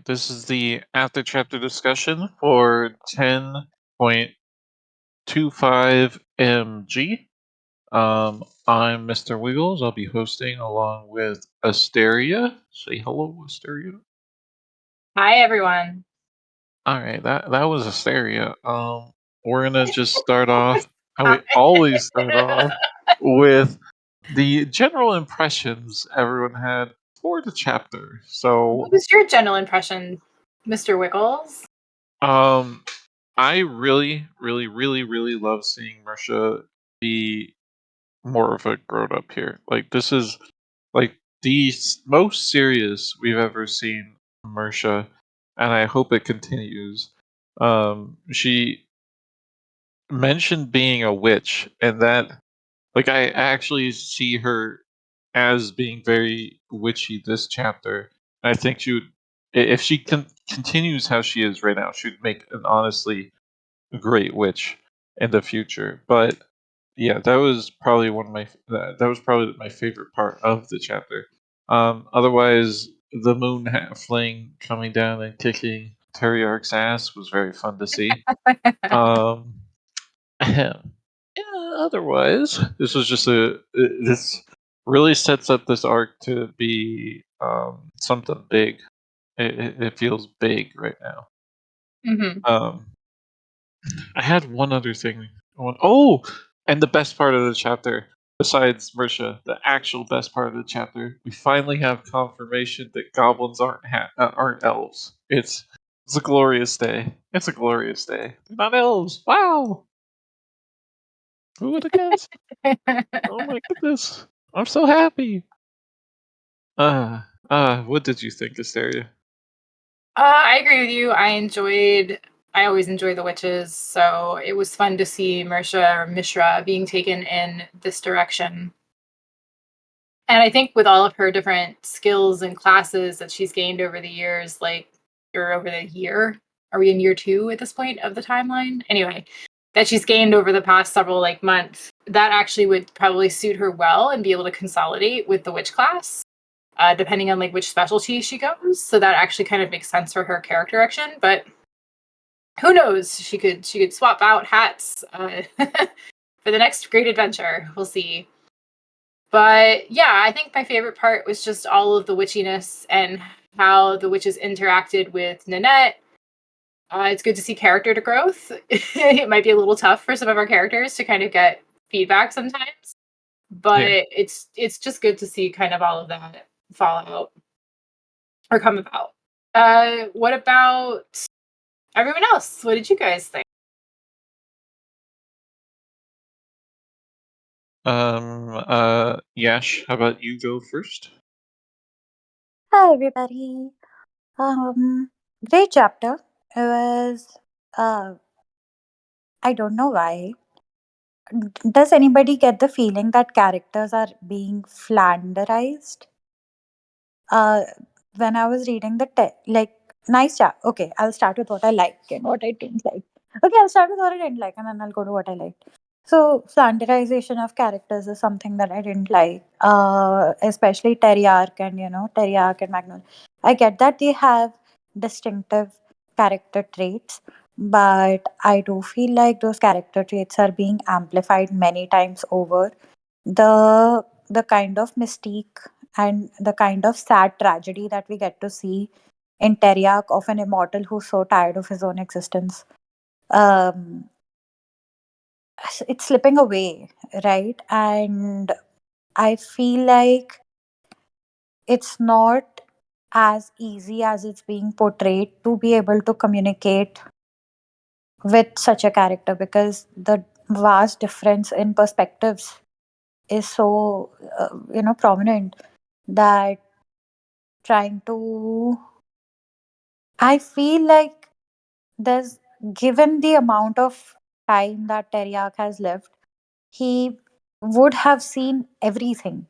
right, this is the after chapter discussion for 10.25 MG. I'm Mr. Wiggles. I'll be hosting along with Asteria. Say hello, Asteria. Hi, everyone. All right, that was Asteria. We're gonna just start off how we always start off with the general impressions everyone had for the chapter. So, What was your general impression, Mr. Wiggles? I really, really, really, really love seeing Marsha be more of a grown up here. Like, this is like the most serious we've ever seen Marsha, and I hope it continues. She mentioned being a witch, and that, like, I actually see her as being very witchy this chapter. And I think she would, if she continues how she is right now, she would make an honestly great witch in the future. But yeah, that was probably that was probably my favorite part of the chapter. Otherwise, the moon halfling coming down and kicking Teriarch's ass was very fun to see. Um, yeah, otherwise, this was just this really sets up this arc to be something big. It feels big right now. Mm-hmm. I had one other thing. Oh, and the best part of the chapter, besides Mersha, the actual best part of the chapter, we finally have confirmation that goblins aren't elves. It's a glorious day. It's a glorious day. They're not elves. Wow. Who would have guessed? Oh my goodness. I'm so happy. What did you think, Asteria? I agree with you. I always enjoy the witches, so it was fun to see Mersha or Mishra being taken in this direction. And I think with all of her different skills and classes that she's gained over the years, or over the year, are we in year 2 at this point of the timeline? Anyway, that she's gained over the past several months, that actually would probably suit her well and be able to consolidate with the witch class, depending on which specialty she goes. So that actually kind of makes sense for her character direction. But who knows? She could swap out hats for the next great adventure. We'll see. But yeah, I think my favorite part was just all of the witchiness and how the witches interacted with Nanette. It's good to see character to growth. It might be a little tough for some of our characters to kind of get feedback sometimes, but Yeah. it's just good to see kind of all of that fall out or come about. What about everyone else? What did you guys think? Yash, how about you go first? Hi everybody. Um, Great chapter. It was. Uh, I don't know why. Does anybody get the feeling that characters are being flanderized? Uh, when I was reading the nice chap. Okay, I'll start with what I liked and what I didn't like. Okay, I'll start with what I didn't like, and then I'll go to what I liked. So, flanderization of characters is something that I didn't like, especially Teriarch and Teriarch and Magnolia. I get that they have distinctive character traits, but I do feel like those character traits are being amplified many times over. The kind of mystique and the kind of sad tragedy that we get to see in Teriarch of an immortal who's so tired of his own existence. Um, it's slipping away, right? And I feel like it's not as easy as it's being portrayed to be able to communicate with such a character because the vast difference in perspectives is so prominent that trying to I feel like there's given the amount of time that Teriak has left, he would have seen everything,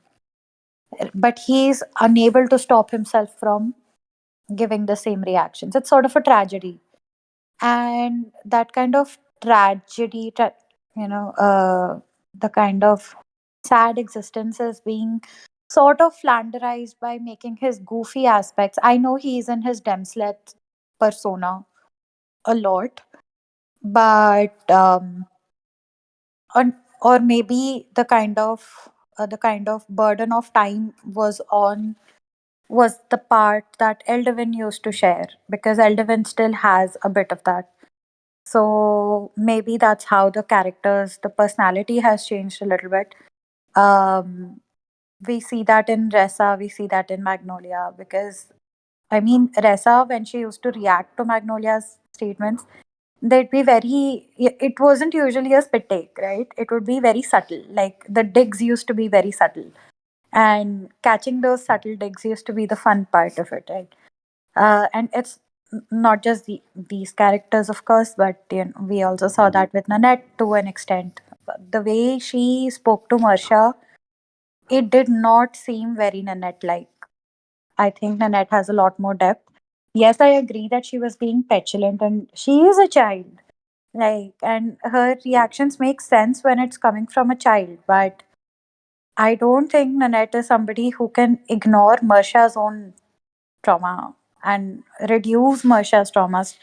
but he's unable to stop himself from giving the same reactions. It's sort of a tragedy, and that kind of tragedy, the kind of sad existence is being sort of flanderized by making his goofy aspects. I know he's in his Demslet persona a lot, but or maybe the kind of burden of time was the part that Eldevin used to share, because Eldevin still has a bit of that. So maybe that's how the personality has changed a little bit. Um, we see that in Ressa, we see that in Magnolia, because I mean, Ressa, when she used to react to Magnolia's statements, they'd be it wasn't usually a spit take, right? It would be very subtle. Like the digs used to be very subtle. And catching those subtle digs used to be the fun part of it, right? And it's not just these characters, of course, but we also saw that with Nanette to an extent. The way she spoke to Marsha, it did not seem very Nanette like. I think Nanette has a lot more depth. Yes, I agree that she was being petulant and she is a child. Like, and her reactions make sense when it's coming from a child, but I don't think Nanette is somebody who can ignore Marsha's own trauma and reduce Marsha's traumas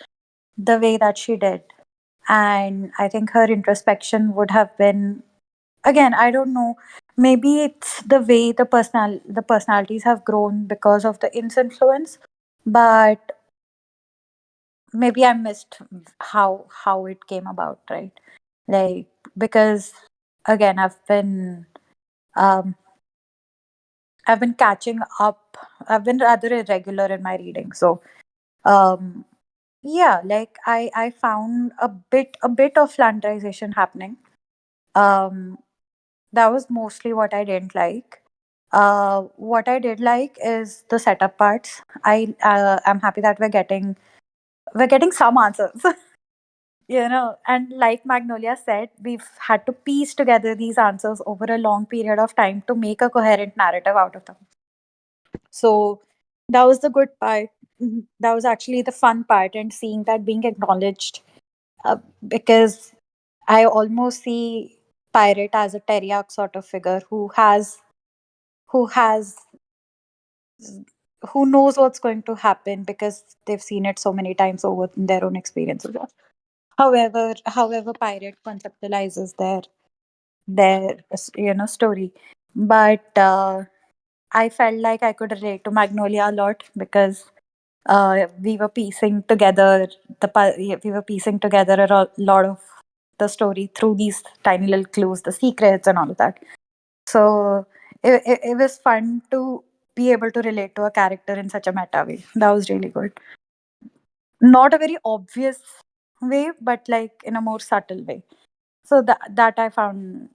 the way that she did. And I think her introspection would have been, again, I don't know, maybe it's the way the personalities have grown because of the In's influence, but maybe I missed how it came about, right? Like, because again, um I've been catching up. I've been rather irregular in my reading. So um yeah, like I found a bit of flanderization happening. Um that was mostly what I didn't like. What I did like is the setup parts. I'm happy that we're getting some answers. And like Magnolia said, we've had to piece together these answers over a long period of time to make a coherent narrative out of them. So that was the good part. That was actually the fun part, and seeing that being acknowledged, because I almost see Pirate as a Teriak sort of figure who has who knows what's going to happen because they've seen it so many times over in their own experiences. However, Pirate conceptualizes their story, but I felt like I could relate to Magnolia a lot because we were piecing together we were piecing together lot of the story through these tiny little clues, the secrets and all of that. So it was fun to be able to relate to a character in such a meta way. That was really good. Not a very obvious way, but like in a more subtle way. So that I found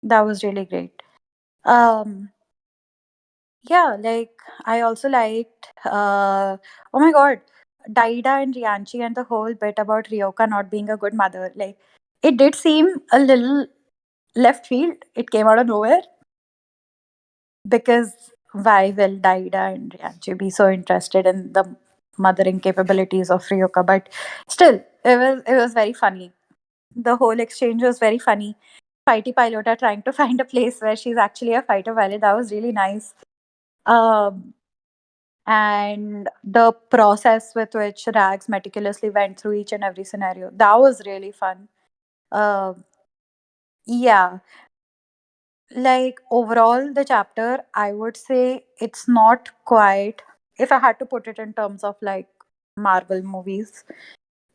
that was really great. Um, yeah, like I also liked oh my god, Daida and Rianchi and the whole bit about Ryoka not being a good mother. Like it did seem a little left field. It came out of nowhere because why will Daida and Rianchi be so interested in the mothering capabilities of Ryoka? But still, it was very funny. The whole exchange was very funny. Fighty Pilota trying to find a place where she's actually a fighter pilot. That was really nice. Um, and the process with which Rags meticulously went through each and every scenario. That was really fun. Yeah, like overall, the chapter, I would say it's not quite, if I had to put it in terms of like Marvel movies,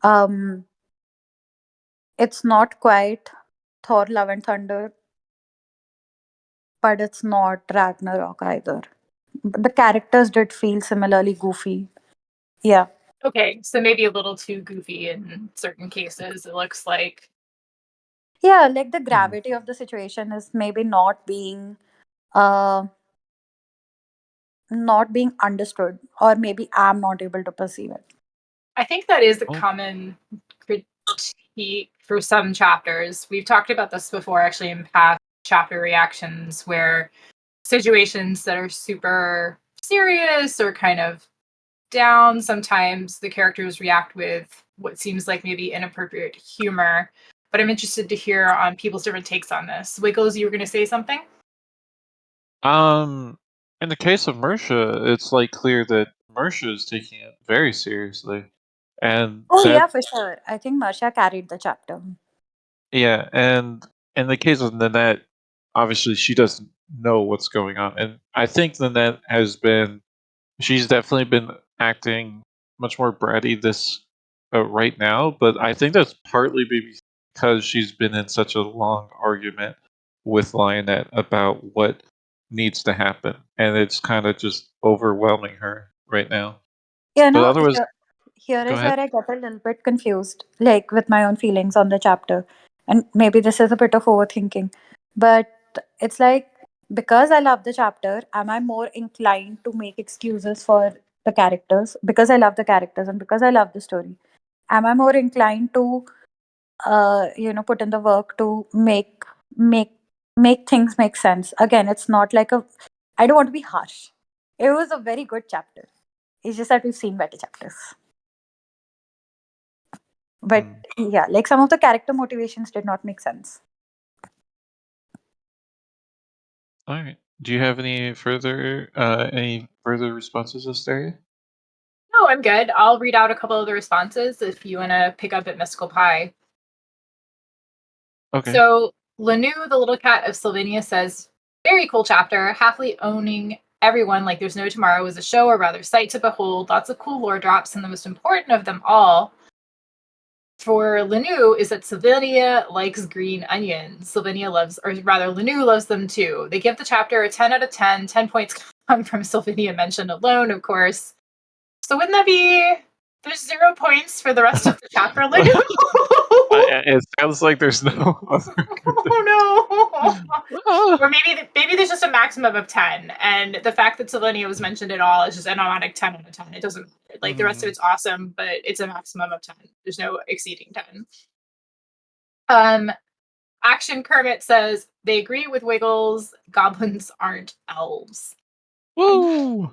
um, it's not quite Thor Love and Thunder, but it's not Ragnarok either. The characters did feel similarly goofy. Yeah. Okay, so maybe a little too goofy in certain cases, it looks like. Yeah, like the Hmm. gravity of the situation is maybe uh not being understood, or maybe I'm not able to perceive it. I think that is a Well, common critique for some chapters. We've talked about this before, actually, in past chapter reactions, where situations that are super serious or kind of down, sometimes the characters react with what seems like maybe inappropriate humor. But I'm interested to hear on people's different takes on this. Wiggles, you were going to say something? um, In the case of Mersha, it's like clear that Mersha is taking it very seriously, and Oh that yeah, for sure. I think Marsha carried the chapter. yeah, and in the case of Nanette, obviously she doesn't know what's going on, and I think Nanette has been she's definitely been acting much more bratty this right now, but I think that's partly because she's been in such a long argument with Lionette about what needs to happen, and it's kind of just overwhelming her right now. You But know, otherwise, here go is ahead. where I get a little bit confused, like with my own feelings on the chapter. And maybe this is a bit of overthinking, but it's like, because I love the chapter, am I more inclined to make excuses for the characters because I love the characters and because I love the story? Am I more inclined to, put in the work to make make things make sense? Again, it's not like a. I don't want to be harsh. It was a very good chapter. It's just that we've seen better chapters. But Hmm. yeah, like some of the character motivations did not make sense. All right. Do you have any further responses, Asteria? No, I'm good. I'll read out a couple of the responses if you want to pick up at Mystical Pie. Okay. So Lanu, the little cat of Slovenia, says, very cool chapter, happily owning everyone like there's no tomorrow is a show, or rather sight to behold. Lots of cool lore drops, and the most important of them all for Lanu is that Slovenia likes green onions. Slovenia loves, or rather Lanu loves them too. They give the chapter a 10 out of 10. 10 points come from Slovenia mention alone, of course. So wouldn't that be, there's 0 points for the rest of the chapter, Lanu? It sounds like there's no other good thing. Oh no. Ah. Or maybe there's just a maximum of 10, and the fact that Slovenia was mentioned at all is just an automatic 10 out of 10. It doesn't, like, the rest of Mm. it's awesome, but it's a maximum of 10. There's no exceeding 10. Um, Action Kermit says they agree with Wiggles. Goblins aren't elves. And Woo!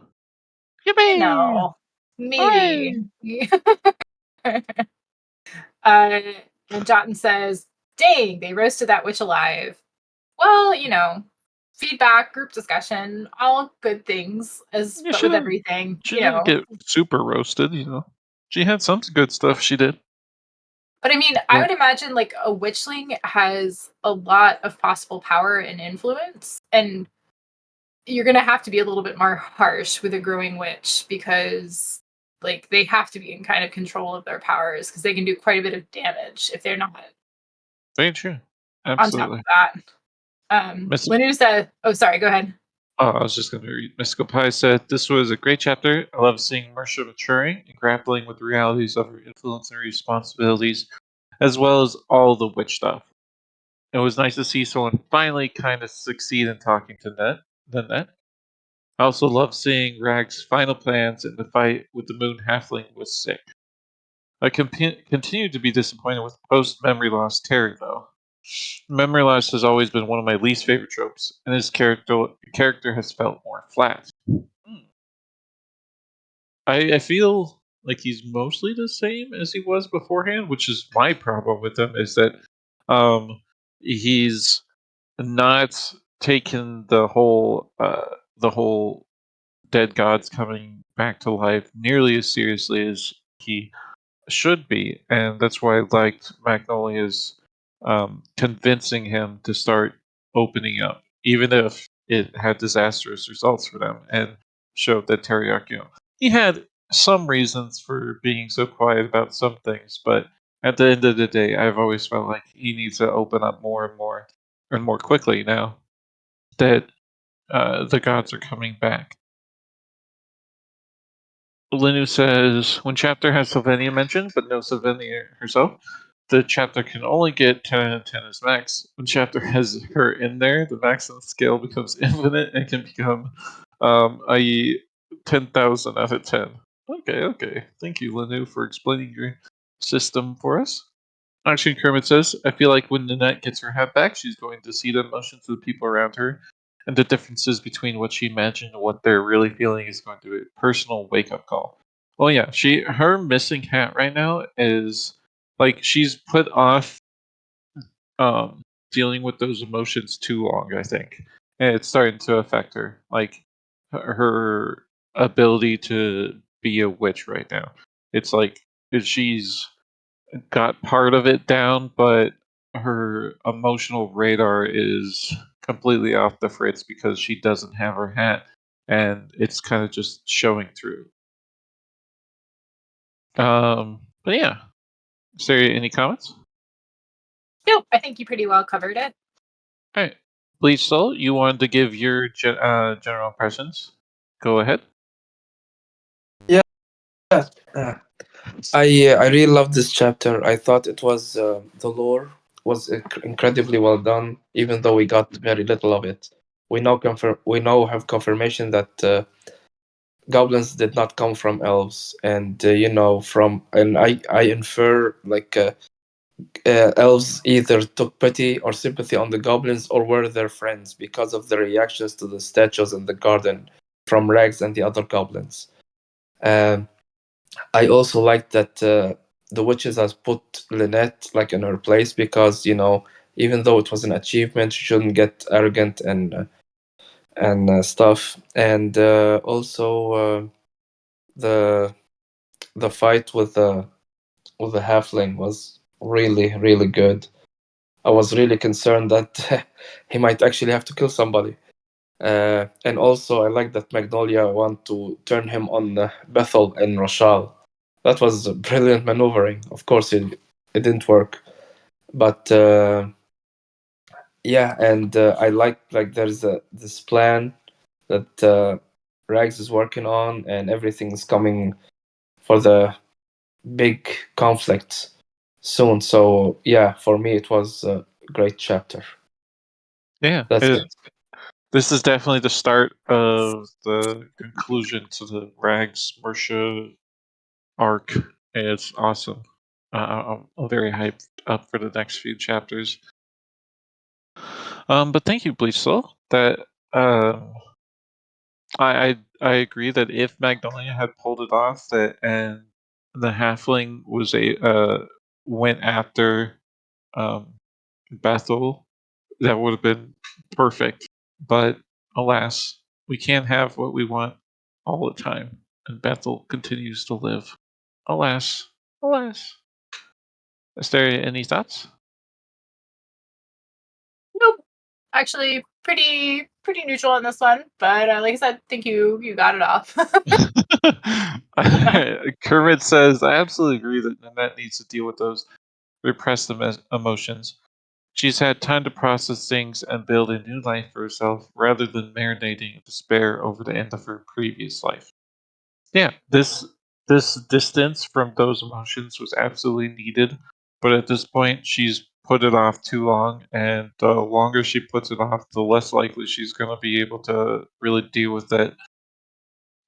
you Yippee! know, maybe. Hooray! And Jotten says, "Dang, they roasted that witch alive." Well, feedback, group discussion, all good things, as You but with should have. everything, She didn't get super roasted, you know. She had some good stuff. She did. But I mean, I But would imagine like a witchling has a lot of possible power and influence, and you're gonna have to be a little bit more harsh with a growing witch because like they have to be in kind of control of their powers because they can do quite a bit of damage if they're not very true. on top Absolutely. of that. Miss. Lanu said, "Oh, sorry, go ahead." Oh, I was just going to read. Mystical Pie said, "This was a great chapter. I love seeing Marcia maturing and grappling with the realities of her influence and responsibilities, as well as all the witch stuff. It was nice to see someone finally kind of succeed in talking to Net. I also love seeing Rag's final plans and the fight with the Moon Halfling was sick. I continue to be disappointed with post-memory loss Terry, though. Memory loss has always been one of my least favorite tropes, and his character has felt more flat. Hmm. I feel like he's mostly the same as he was beforehand, which is my problem with him, is that he's not taken the whole dead gods coming back to life nearly as seriously as he should be, and that's why I liked Magnolia's convincing him to start opening up, even if it had disastrous results for them, and showed that Teriyaki, he had some reasons for being so quiet about some things, but at the end of the day, I've always felt like he needs to open up more and more quickly now that the gods are coming back. Linu says, when chapter has Sylvania mentioned, but no Sylvania herself, the chapter can only get 10 out of 10 as max. When chapter has her in there, the maximum scale becomes infinite and can become i.e. 10,000 out of 10. Okay. Thank you, Linu, for explaining your system for us. Actually, Kermit says, I feel like when Nanette gets her hat back, she's going to see the emotions of the people around her, and the differences between what she imagined and what they're really feeling is going to be a personal wake up call. Well, yeah, her missing hat right now is like she's put off um, dealing with those emotions too long, I think, and it's starting to affect her. Like her ability to be a witch right now. It's like she's got part of it down, but her emotional radar is completely off the fritz because she doesn't have her hat, and it's kind of just showing through. But yeah, is there any comments? Nope, I think you pretty well covered it. All right, Bleach Soul, you wanted to give your general impressions. Go ahead. Yeah, I really loved this chapter. I thought it was the lore was incredibly well done, even though we got very little of it. We now have confirmation that goblins did not come from elves, and I infer like elves either took pity or sympathy on the goblins or were their friends because of their reactions to the statues in the garden from Rags and the other goblins. Um, I also like that the witches has put Lynette like in her place because even though it was an achievement, she shouldn't get arrogant and stuff. And also the the fight with the halfling was really really good. I was really concerned that he might actually have to kill somebody. And also, I like that Magnolia want to turn him on Bethel and Rochelle. That was a brilliant maneuvering. Of course, it didn't work, but yeah, and I like there's this plan that Rags is working on, and everything's coming for the big conflict soon. So yeah, for me, it was a great chapter. Yeah, That's it. this is definitely the start of the conclusion to the Rags Mersha arc. It's awesome. I'm very hyped up for the next few chapters. But thank you, Bleach Soul. That I agree that if Magnolia had pulled it off, that and the halfling was went after Bethel, that would have been perfect. But alas, we can't have what we want all the time, and Bethel continues to live. Alas, alas. Is there any thoughts? Nope. Actually, pretty neutral on this one, but like I said, think you got it off. Kermit says, I absolutely agree that Nanette needs to deal with those repressed emotions. She's had time to process things and build a new life for herself rather than marinating in despair over the end of her previous life. Yeah, this distance from those emotions was absolutely needed, but at this point she's put it off too long, and the longer she puts it off, the less likely she's going to be able to really deal with it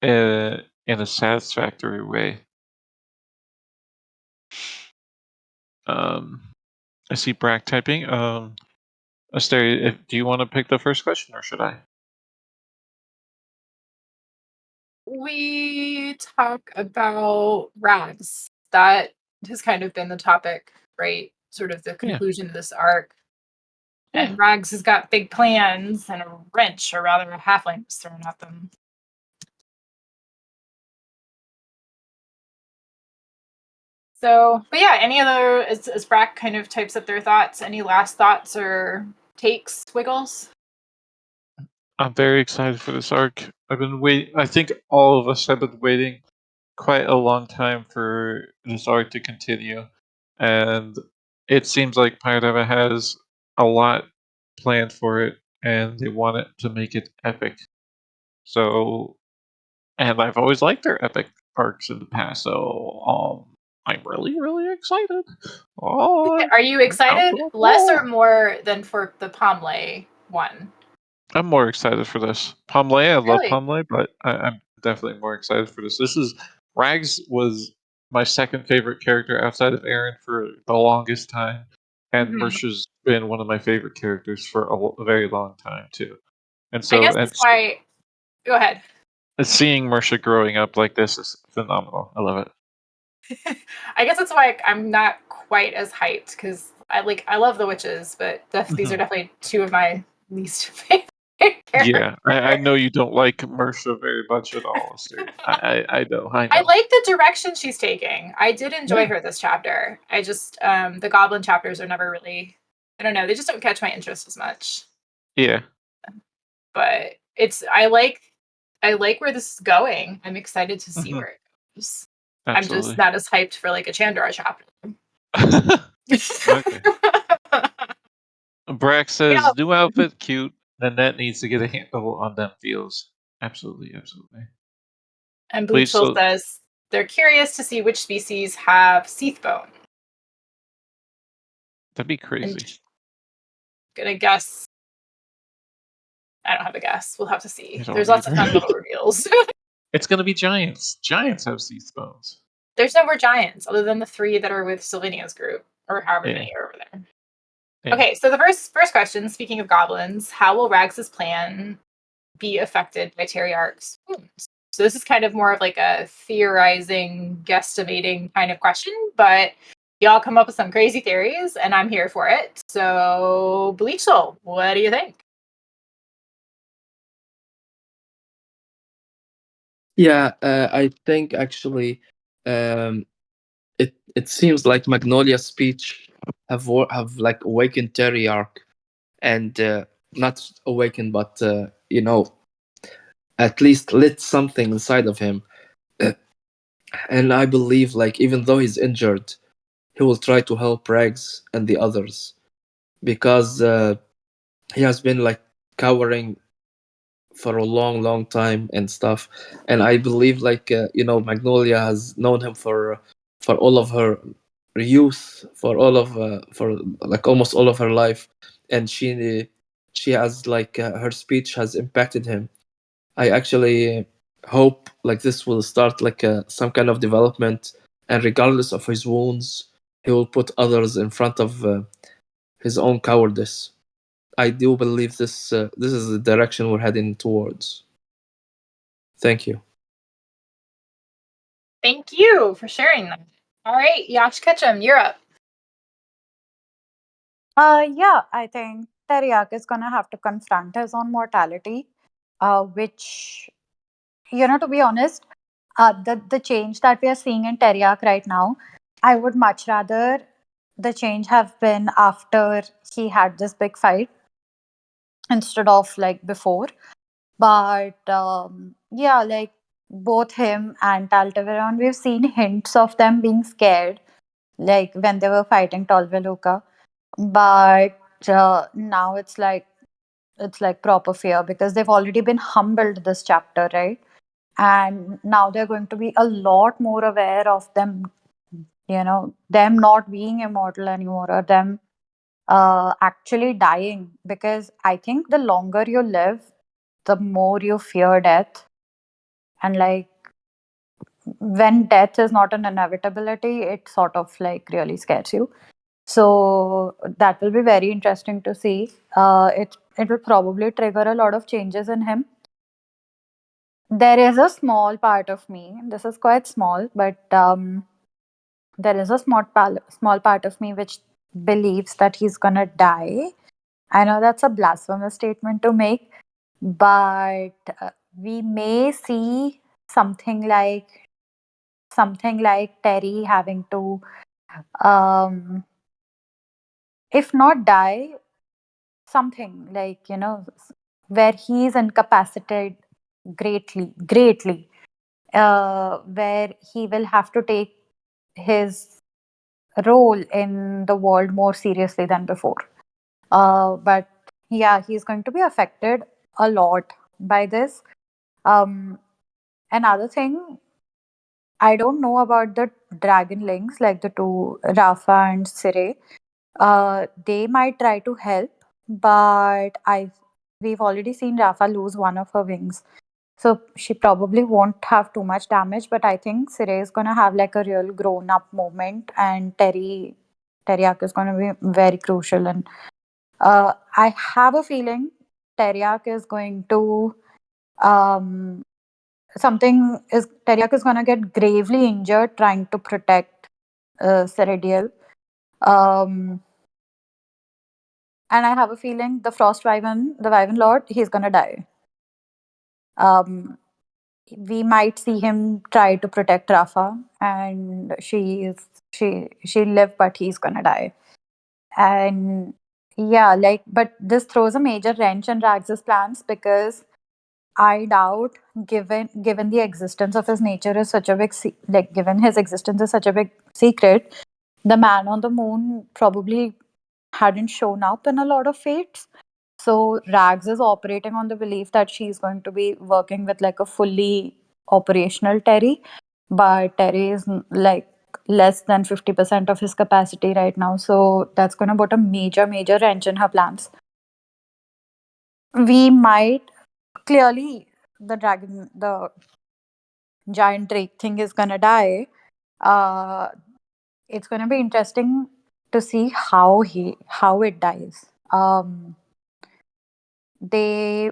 in a satisfactory way. Um, I see Brack typing. Asteri, do you want to pick the first question, or should I? We talk about rags. That has kind of been the topic, right? Sort of the Yeah, conclusion of this arc. yeah. And Rags has got big plans and a wrench, or rather a halfling was thrown at them. So, but yeah, any other, as Brack kind of types up their thoughts, any last thoughts or takes, Wiggles? I'm very excited for this arc. I've been waiting. I think all of us have been waiting quite a long time for this arc to continue, and it seems like Paradema has a lot planned for it, and they want it to make it epic. So, and I've always liked their epic arcs in the past, so I'm really, really excited. Oh, Are you I'm out excited? to Less or applause. more than for the Pomlay one? I'm more excited for this. Pomlay, I love Really? Pomlay, but I'm definitely more excited for this. This is Rags was my second favorite character outside of Aaron for the longest time, and Hmm. Mersha's been one of my favorite characters for a very long time too. And I so, guess that's why. Go ahead. seeing Mersha growing up like this is phenomenal. I love it. I guess that's why I'm not quite as hyped because I love the witches, but these are Mhm. definitely two of my least favorite. Yeah, I know you don't like Mersha very much at all, sir. I know, I I know. like the direction she's taking. I did enjoy Yeah. her this chapter. I just the goblin chapters are never really, I don't know, they just don't catch my interest as much. Yeah. But I like where this is going. I'm excited to see Hmm. where it goes. I'm just Absolutely. not as hyped for like a Chandra chapter. Okay. Brack Yeah. says, new outfit, cute. Nanette needs to get a handle on them feels. Absolutely, absolutely. And Bleach, Bleachel so says they're curious to see which species have seath bone. that'd be And crazy. gonna guess. I don't have a guess. We'll have to I see. There's don't lots of either. fun little reveals. It's gonna be giants. Giants have sea bones. There's no more giants other than the 3 that are with Sylvania's group, or however Yeah, many are over there. yeah. Okay, so the first question, speaking of goblins, how will Rags's plan be affected by Terriarch's wounds? So this is kind of more of like a theorizing, guesstimating kind of question, but y'all come up with some crazy theories, and I'm here for it. So, Bleach Soul, what do you think? Yeah, I think actually, um, it seems like Magnolia's speech have like awakened Terriarch, and not awakened, but at least lit something inside of him. And I believe, like, even though he's injured, he will try to help Rags and the others because he has been like cowering for a long, long time and stuff. And I believe, like, Magnolia has known him for all of her youth, for all of for like almost all of her life, and she has like her speech has impacted him. I actually hope like this will start like some kind of development, and regardless of his wounds, he will put others in front of his own cowardice. I do believe this is the direction we're heading towards. Thank you. Thank you for sharing that. All right, Yash Ketchum, you're up. Yeah, I think Teriak is gonna have to confront his own mortality, which, to be honest, the change that we are seeing in Teriak right now, I would much rather the change have been after he had this big fight instead of like before. But yeah, like both him and Taltaveron, we've seen hints of them being scared, like when they were fighting Tolveluca. But now it's like proper fear because they've already been humbled this chapter, right? And now they're going to be a lot more aware of them not being immortal anymore, or them actually dying, because I think the longer you live, the more you fear death. And like when death is not an inevitability, it sort of like really scares you. So that will be very interesting to see. It will probably trigger a lot of changes in him. There is a small part of me, this is quite small, but there is a small part of me which believes that he's gonna die. I know that's a blasphemous statement to make, but we may see something like something like Terry having to, um, if not die, something like where he's incapacitated greatly, where he will have to take his role in the world more seriously than before. But yeah, he's going to be affected a lot by this. Um, Another thing, I don't know about the dragon links, like the two, Rafa and Sire. They might try to help, but we've already seen Rafa lose one of her wings. So she probably won't have too much damage, but I think Sire is gonna have like a real grown up moment, and Teriak is gonna be very crucial. And I have a feeling Teriak is going to, um, Teriak is gonna get gravely injured trying to protect Ceredial. Um, and I have a feeling the Frost Wyvern, the Wyvern Lord, he's gonna die. Um, we might see him try to protect Rafa, and she live, but he's gonna die. And yeah, like, but this throws a major wrench in Rags's plans because I doubt, given the existence of his nature is such a big like given his existence is such a big secret, the man on the moon probably hadn't shown up in a lot of fates. So Rags is operating on the belief that she's going to be working with like a fully operational Terry, but Terry is like less than 50% of his capacity right now. So that's going to put a major, major wrench in her plans. We might clearly the giant drake thing is going to die. Uh, it's going to be interesting to see how it dies. They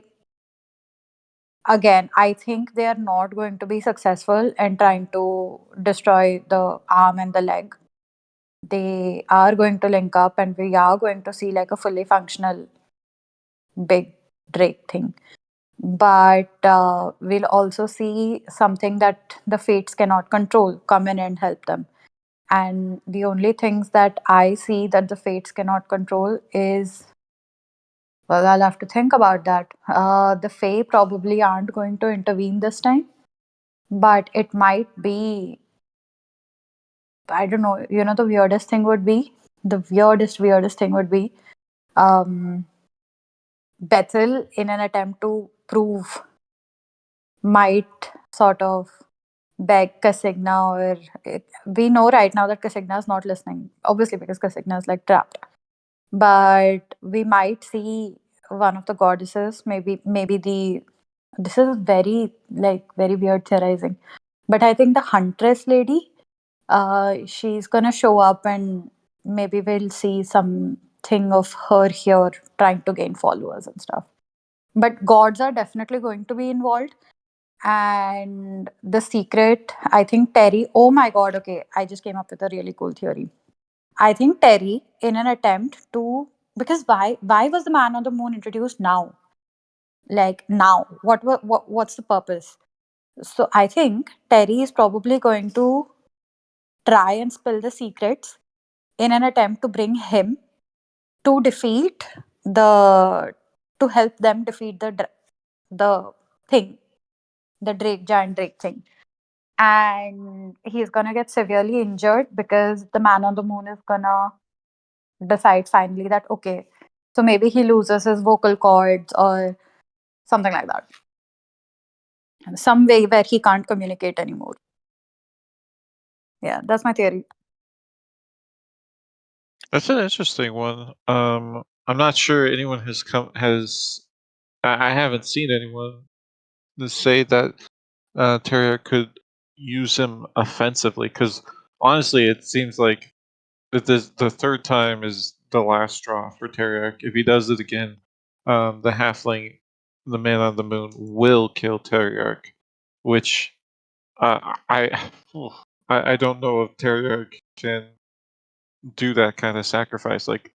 Again, I think they are not going to be successful in trying to destroy the arm and the leg. They are going to link up, and we are going to see like a fully functional big Drake thing. But we'll also see something that the fates cannot control come in and help them. And the only things that I see that the fates cannot control is, well, I'll have to think about that. The Fae probably aren't going to intervene this time, but it might be, I don't know, the weirdest thing would be, the weirdest thing would be um, Bethel, in an attempt to prove, might sort of beg Casigna, or we know right now that Casigna is not listening, obviously, because Casigna is like trapped. But we might see one of the goddesses, maybe the this is very like very weird theorizing, but I think the huntress lady, she's gonna show up, and maybe we'll see something of her here trying to gain followers and stuff. But gods are definitely going to be involved. And the secret, I think Terry, oh my god, okay, I just came up with a really cool theory. I think Terry, in an attempt to, because why was the man on the moon introduced now? Like now, what's the purpose? So I think Terry is probably going to try and spill the secrets in an attempt to bring him to defeat the to help them defeat the thing, the giant Drake thing. And he's gonna get severely injured because the man on the moon is gonna decide finally that okay, so maybe he loses his vocal cords or something like that, some way where he can't communicate anymore. Yeah, that's my theory. That's an interesting one. I'm not sure anyone has. I haven't seen anyone to say that Terrier could use him offensively. Because honestly, it seems like that the third time is the last straw for Terrier. If he does it again, the halfling, the man on the moon, will kill Terrier. Which I, I don't know if Terrier can do that kind of sacrifice. Like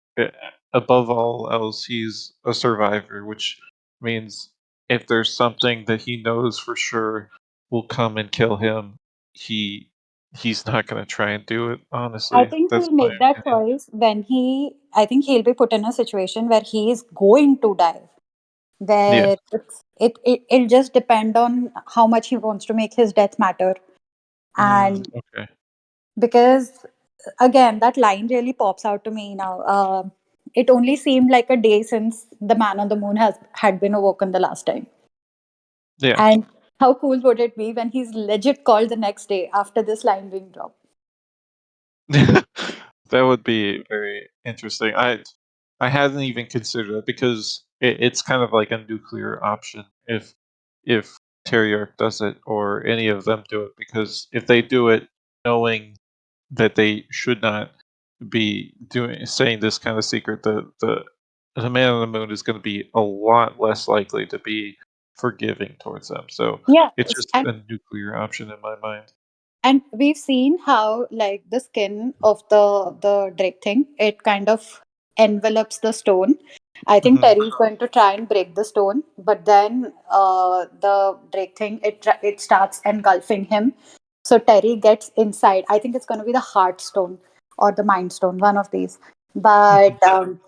above all else, he's a survivor, which means if there's something that he knows for sure will come and kill him, he he's not going to try and do it. I Honestly, think that's he'll my make that opinion. choice when I think he'll be put in a situation where he is going to die, Yeah. where it'll just depend on how much he wants to make his death matter. And Okay. because again, that line really pops out to me now. It only seemed like a day since the man on the moon had been awoken the last time. Yeah. And how cool would it be when he's legit called the next day after this line being dropped? That would be very interesting. I hadn't even considered that because it's kind of like a nuclear option if Terriarch does it or any of them do it, because if they do it knowing that they should not be doing saying this kind of secret, the man on the moon is going to be a lot less likely to be forgiving towards them. So Yeah, it's just a nuclear option in my mind. and we've seen how like the skin of the Drake thing, it kind of envelops the stone. I think Mhm. Terry is going to try and break the stone, but then the Drake thing, it starts engulfing him. So Terry gets inside. I think it's going to be the heart stone or the mind stone, one of these. Mhm. But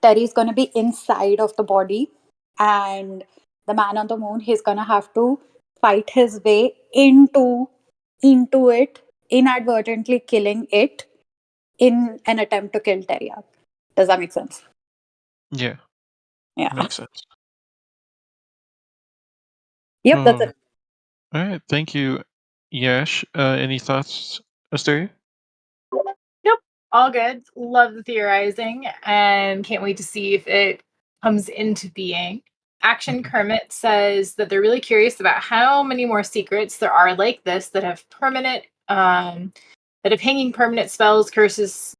Terry is going to be inside of the body, and the man on the moon, he's going to have to fight his way into it, inadvertently killing it in an attempt to kill Teriak. Does that make sense? Yeah, Yeah. makes sense. Yep, that's Oh, it. all right. Thank you, Yash. Any thoughts, Asteria? Nope, all good. Love the theorizing and can't wait to see if it comes into being. Action Mhm. Kermit says that they're really curious about how many more secrets there are like this that have hanging permanent spells, curses,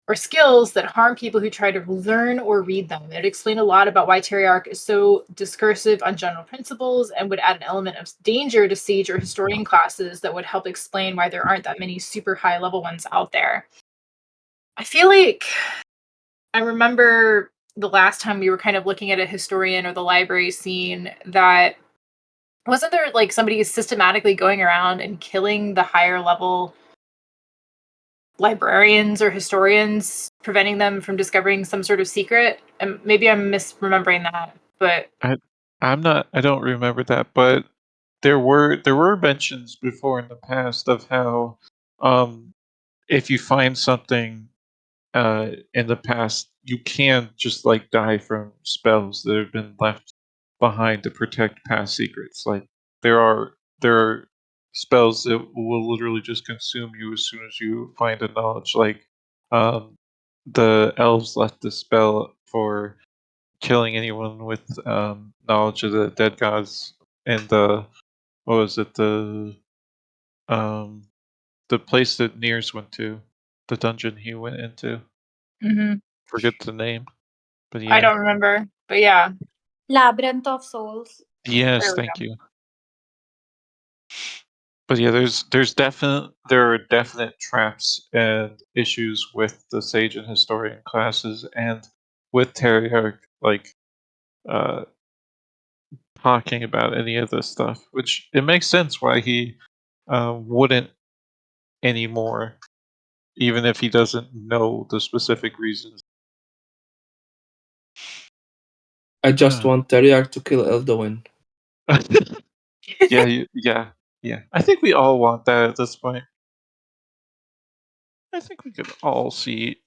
or skills that harm people who try to learn or read them. It would explain a lot about why Teriarch is so discursive on general principles and would add an element of danger to sage or historian classes that would help explain why there aren't that many super high level ones out there. I feel like I remember the last time we were kind of looking at a historian or the library scene that wasn't there like somebody systematically going around and killing the higher level librarians or historians, preventing them from discovering some sort of secret? And maybe I'm misremembering that, but I I'm not. I don't remember that, but there were mentions before in the past of how, um, if you find something in the past, you can just like die from spells that have been left behind to protect past secrets. Like there are spells that will literally just consume you as soon as you find a knowledge. Like um, the elves left the spell for killing anyone with knowledge of the dead gods and the what was it um, the place that Nears went to, the dungeon he went into. mhm, Forget the name. But I yeah. don't remember. But yeah, Labyrinth of Souls. Yes, there we thank go. you. But yeah, there are definite traps and issues with the sage and historian classes and with Terriarch like uh talking about any of this stuff, which it makes sense why he wouldn't anymore, even if he doesn't know the specific reasons. I just want Teriak to kill Elduin. Yeah, yeah. I think we all want that at this point. I think we could all see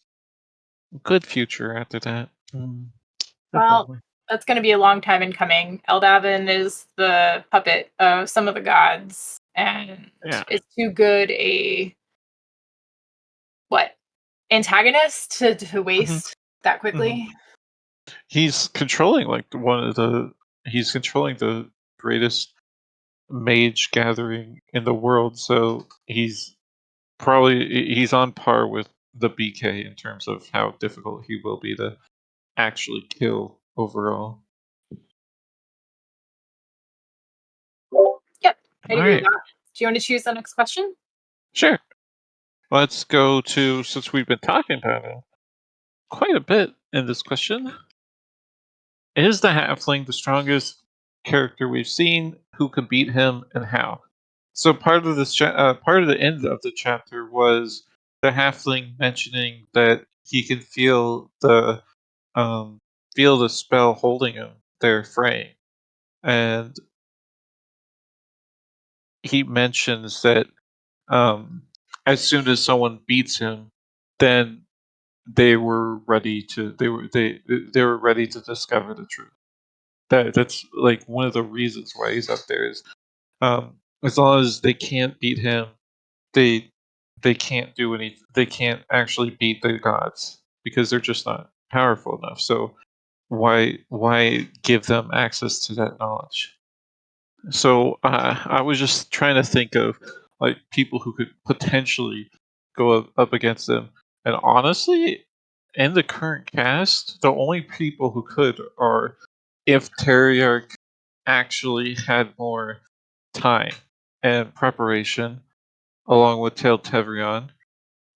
good future after that. Well, Definitely. that's going to be a long time in coming. Eldavin is the puppet of some of the gods, and Yeah. is too good a what antagonist to hmm waste that hmm quickly. He's controlling like one of the. He's controlling the greatest mage gathering in the world, so he's on par with the BK in terms of how difficult he will be to actually kill overall. Yep, I All agree with right, that. Do you want to choose the next question? sure. Let's go to, since we've been talking about it quite a bit in this question. Is the halfling the strongest character we've seen? Who could beat him and how? So part of part of the end of the chapter was the halfling mentioning that he can um, feel the spell holding him there, fraying, and he mentions that um, as soon as someone beats him, then they were ready to discover the truth. That's like one of the reasons why he's up there is as long as they can't beat him, they they can't do any. They can't actually beat the gods because they're just not powerful enough. So why give them access to that knowledge? So I was just trying to think of like people who could potentially go up against them, and honestly, in the current cast, the only people who could are if Teriarch actually had more time and preparation, along with Tail Tevrion,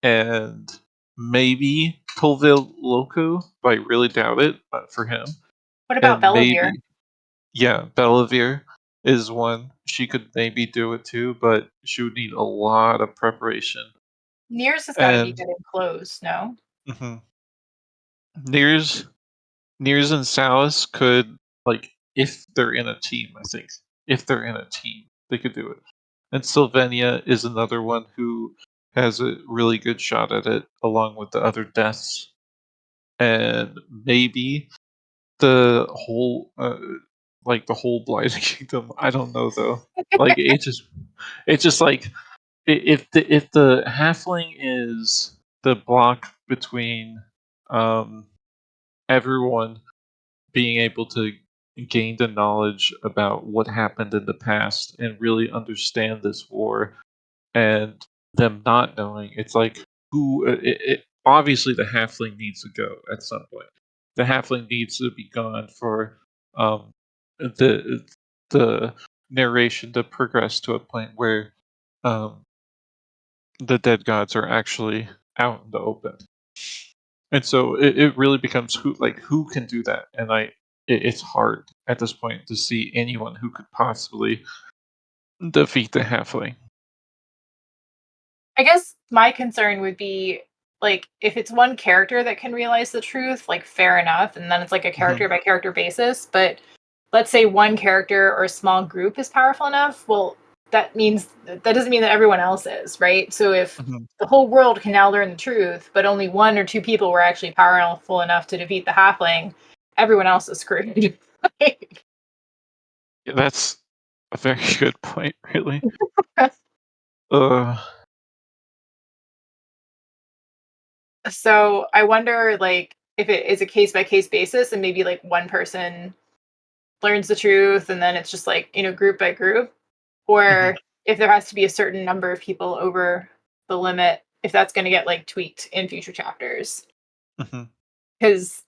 and maybe Colville Loco, but I really doubt it for him. What about And Bellavere? maybe, yeah, Bellavere is one. She could maybe do it too, but she would need a lot of preparation. Nears has got to be And good and close, no? mhm. Nears, Nears and Salas could, like, if they're in a team, I think. If they're in a team, they could do it. And Sylvania is another one who has a really good shot at it, along with the other deaths. And maybe the whole, like, the whole Blighted Kingdom. I don't know, though. Like, it's just like, if the halfling is the block between, um, everyone being able to gain the knowledge about what happened in the past and really understand this war, and them not knowing, it's like, who obviously the halfling needs to go at some point. The halfling needs to be gone for um the the narration to progress to a point where um the dead gods are actually out in the open. And so it really becomes who can do that. And it's hard at this point to see anyone who could possibly defeat the halfling. I guess my concern would be like if it's one character that can realize the truth, like fair enough, and then it's like a Hmm. character by character basis. But let's say one character or a small group is powerful enough, well, that doesn't mean that everyone else is, right? So if Hmm. the whole world can now learn the truth, but only one or two people were actually powerful enough to defeat the halfling, everyone else is screwed. Yeah, that's a very good point, really. Uh, So I wonder, like, if it is a case by case basis, and maybe like one person learns the truth, and then it's just like group by group, mhm, or if there has to be a certain number of people over the limit, if that's going to get like tweaked in future chapters, mhm. because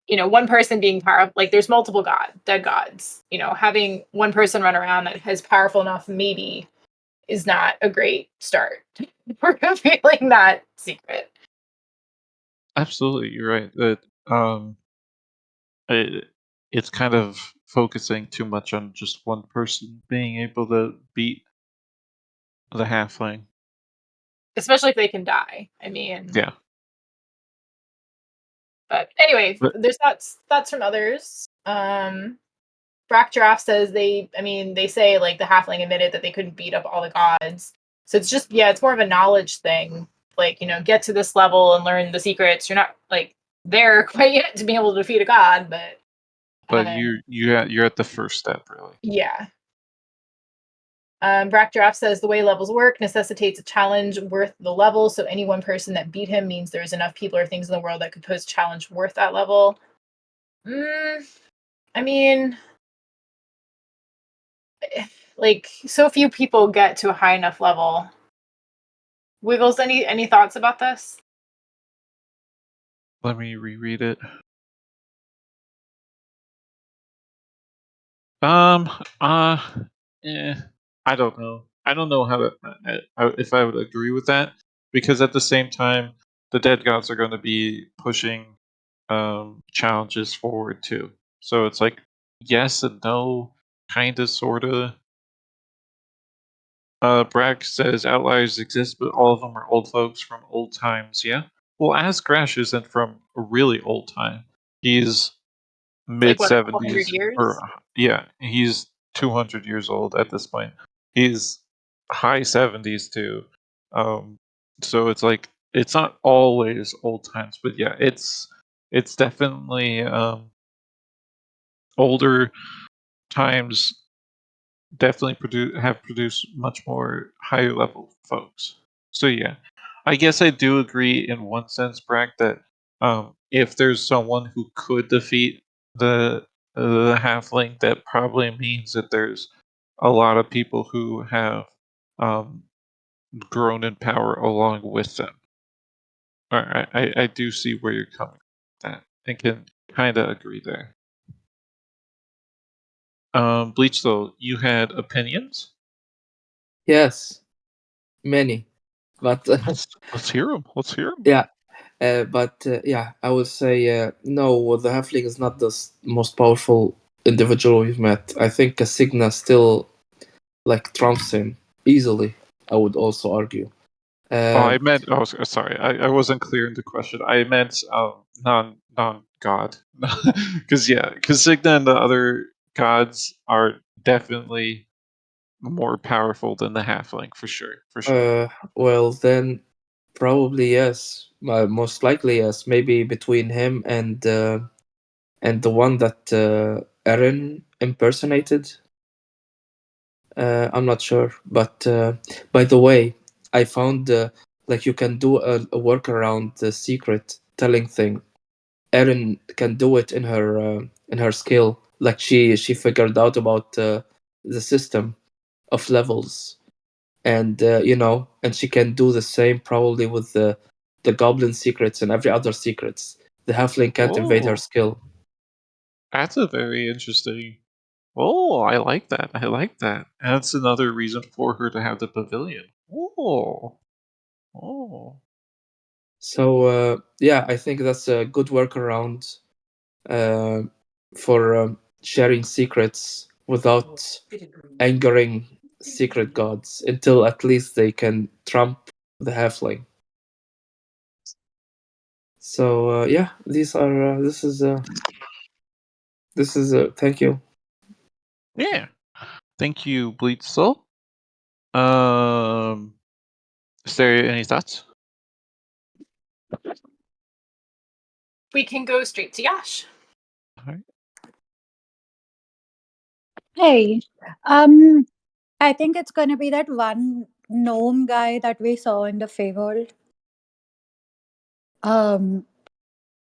one person being powerful, like there's multiple dead gods. Having one person run around that is powerful enough maybe is not a great start for revealing that secret. Absolutely, you're right. That um, it, it's kind of focusing too much on just one person being able to beat the halfling. Especially if they can die. I mean, Yeah, but anyway, but there's thoughts from others. Brack Giraffe says they say like the halfling admitted that they couldn't beat up all the gods. So it's just, yeah, it's more of a knowledge thing. Like, get to this level and learn the secrets. You're not like there quite yet to be able to defeat a god, but you're at the first step, really. yeah. Brack Giraffe says the way levels work necessitates a challenge worth the level. So any one person that beat him means there's enough people or things in the world that could pose a challenge worth that level. I mean, like so few people get to a high enough level. Wiggles, any thoughts about this? Let me reread it. Um, uh, eh, I don't know. I don't know how to if I would agree with that, because at the same time, the dead gods are going to be pushing challenges forward too. So it's like yes and no, kind of, sorta. Brack says outliers exist, but all of them are old folks from old times. Yeah. Well, as Crash isn't from a really old time. He's It's like mid what, a couple hundred 70s, or years? yeah, he's 200 years old at this point. He's high 70s too. Um, so it's like it's not always old times, but yeah, it's definitely older times. Definitely produced much more higher level folks. So yeah, I guess I do agree in one sense, Brack, that if there's someone who could defeat the halfling, that probably means that there's a lot of people who have um, grown in power along with them. I do see where you're coming from with that, and can kind of agree there. Bleach, though, you had opinions. Yes, many. But Let's hear them. Let's hear them. yeah, But yeah, I would say no. The halfling is not the most powerful individual we've met. I think Casigna still like trumps him easily. I would also argue. Oh, I Um, meant. Oh, sorry. I wasn't clear in the question. I meant non god. Because Signa and the other gods are definitely more powerful than the halfling for sure. For sure. well, then probably yes. Most likely yes. Maybe between him and the one that Eren impersonated. I'm not sure, but by the way, I found like you can do a workaround the secret telling thing. Erin can do it in her skill. Like she figured out about the system of levels, and and she can do the same probably with the goblin secrets and every other secrets. The halfling can't invade her Oh, skill. that's a very interesting. Oh, I like that. I like that. That's another reason for her to have the pavilion. Oh, oh. So yeah, I think that's a good workaround uh, for sharing secrets without angering secret gods until at least they can trump the halfling. So yeah, these are this is thank you. Yeah. Thank you, Bleetzel. Um, is there any thoughts? We can go straight to Yash. All right. Hey, I think it's gonna be that one gnome guy that we saw in the Feywild. Um,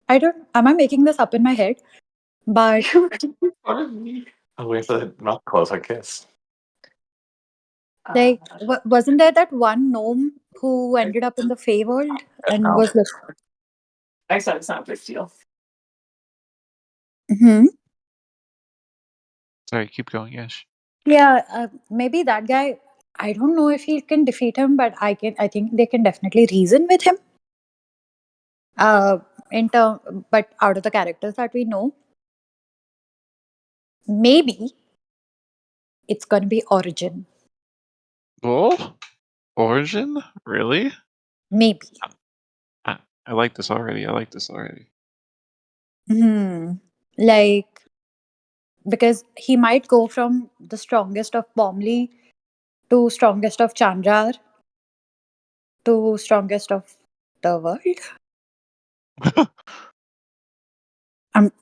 I don't. Am I making this up in my head? But Oh, we have to not close our kiss. like, wasn't there that one gnome who ended up in the Feywild and No. was like, I said it's not a big deal. hmm Sorry, keep going, Yash. yeah, maybe that guy. I don't know if he can defeat him, but I can. I think they can definitely reason with him. Uh, but out of the characters that we know, maybe it's gonna be Origin. Oh, Origin? Really? Maybe. I like this already. I like this already. Like, because he might go from the strongest of Bomley to strongest of Chandrar to strongest of the world.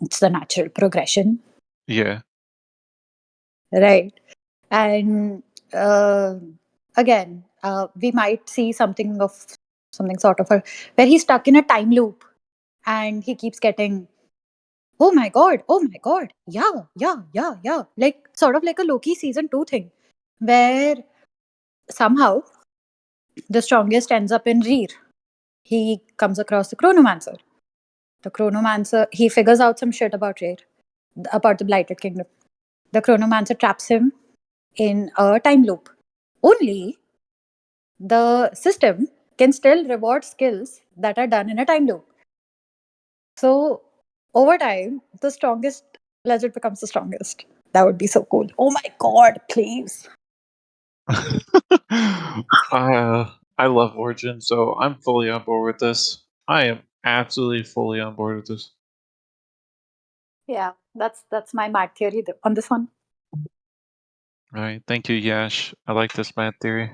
It's the natural progression, Yeah. right? And uh, again, we might see something sort of where he's stuck in a time loop and he keeps getting, oh my god, yeah, like sort of like a Loki season 2 thing, where somehow the strongest ends up in Rear. He comes across the Chronomancer. The Chronomancer, he figures out some shit about Rear, about the Blighted Kingdom. The Chronomancer traps him in a time loop. Only the system can still reward skills that are done in a time loop. So over time, the strongest legend becomes the strongest. That would be so cool. Oh my god, please. I love Origin, so I'm fully on board with this. I am absolutely fully on board with this. Yeah, that's my mad theory on this one. All right, thank you, Yash. I like this math theory.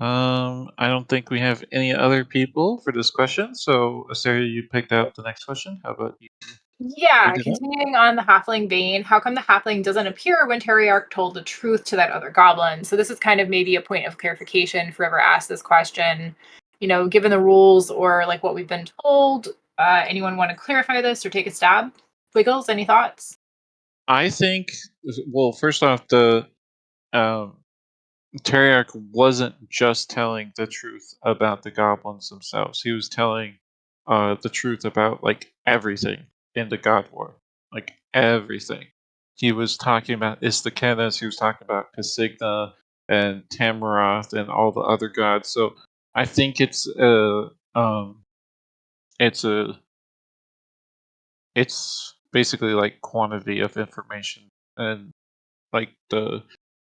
I don't think we have any other people for this question, so Asteria, you picked out the next question. How about you? Yeah, Read it out? continuing on the halfling vein, how come the halfling doesn't appear when Teriarch told the truth to that other goblin? So this is kind of maybe a point of clarification for whoever asked this question. Given the rules or like what we've been told, anyone want to clarify this or take a stab? Wiggles, any thoughts? I think. Well, first off, the um, Teriarch wasn't just telling the truth about the goblins themselves. He was telling the truth about like everything in the God War, like everything. He was talking about Istakenas. He was talking about Casigna and Tamaroth and all the other gods. So I think it's it's basically like quantity of information, and like the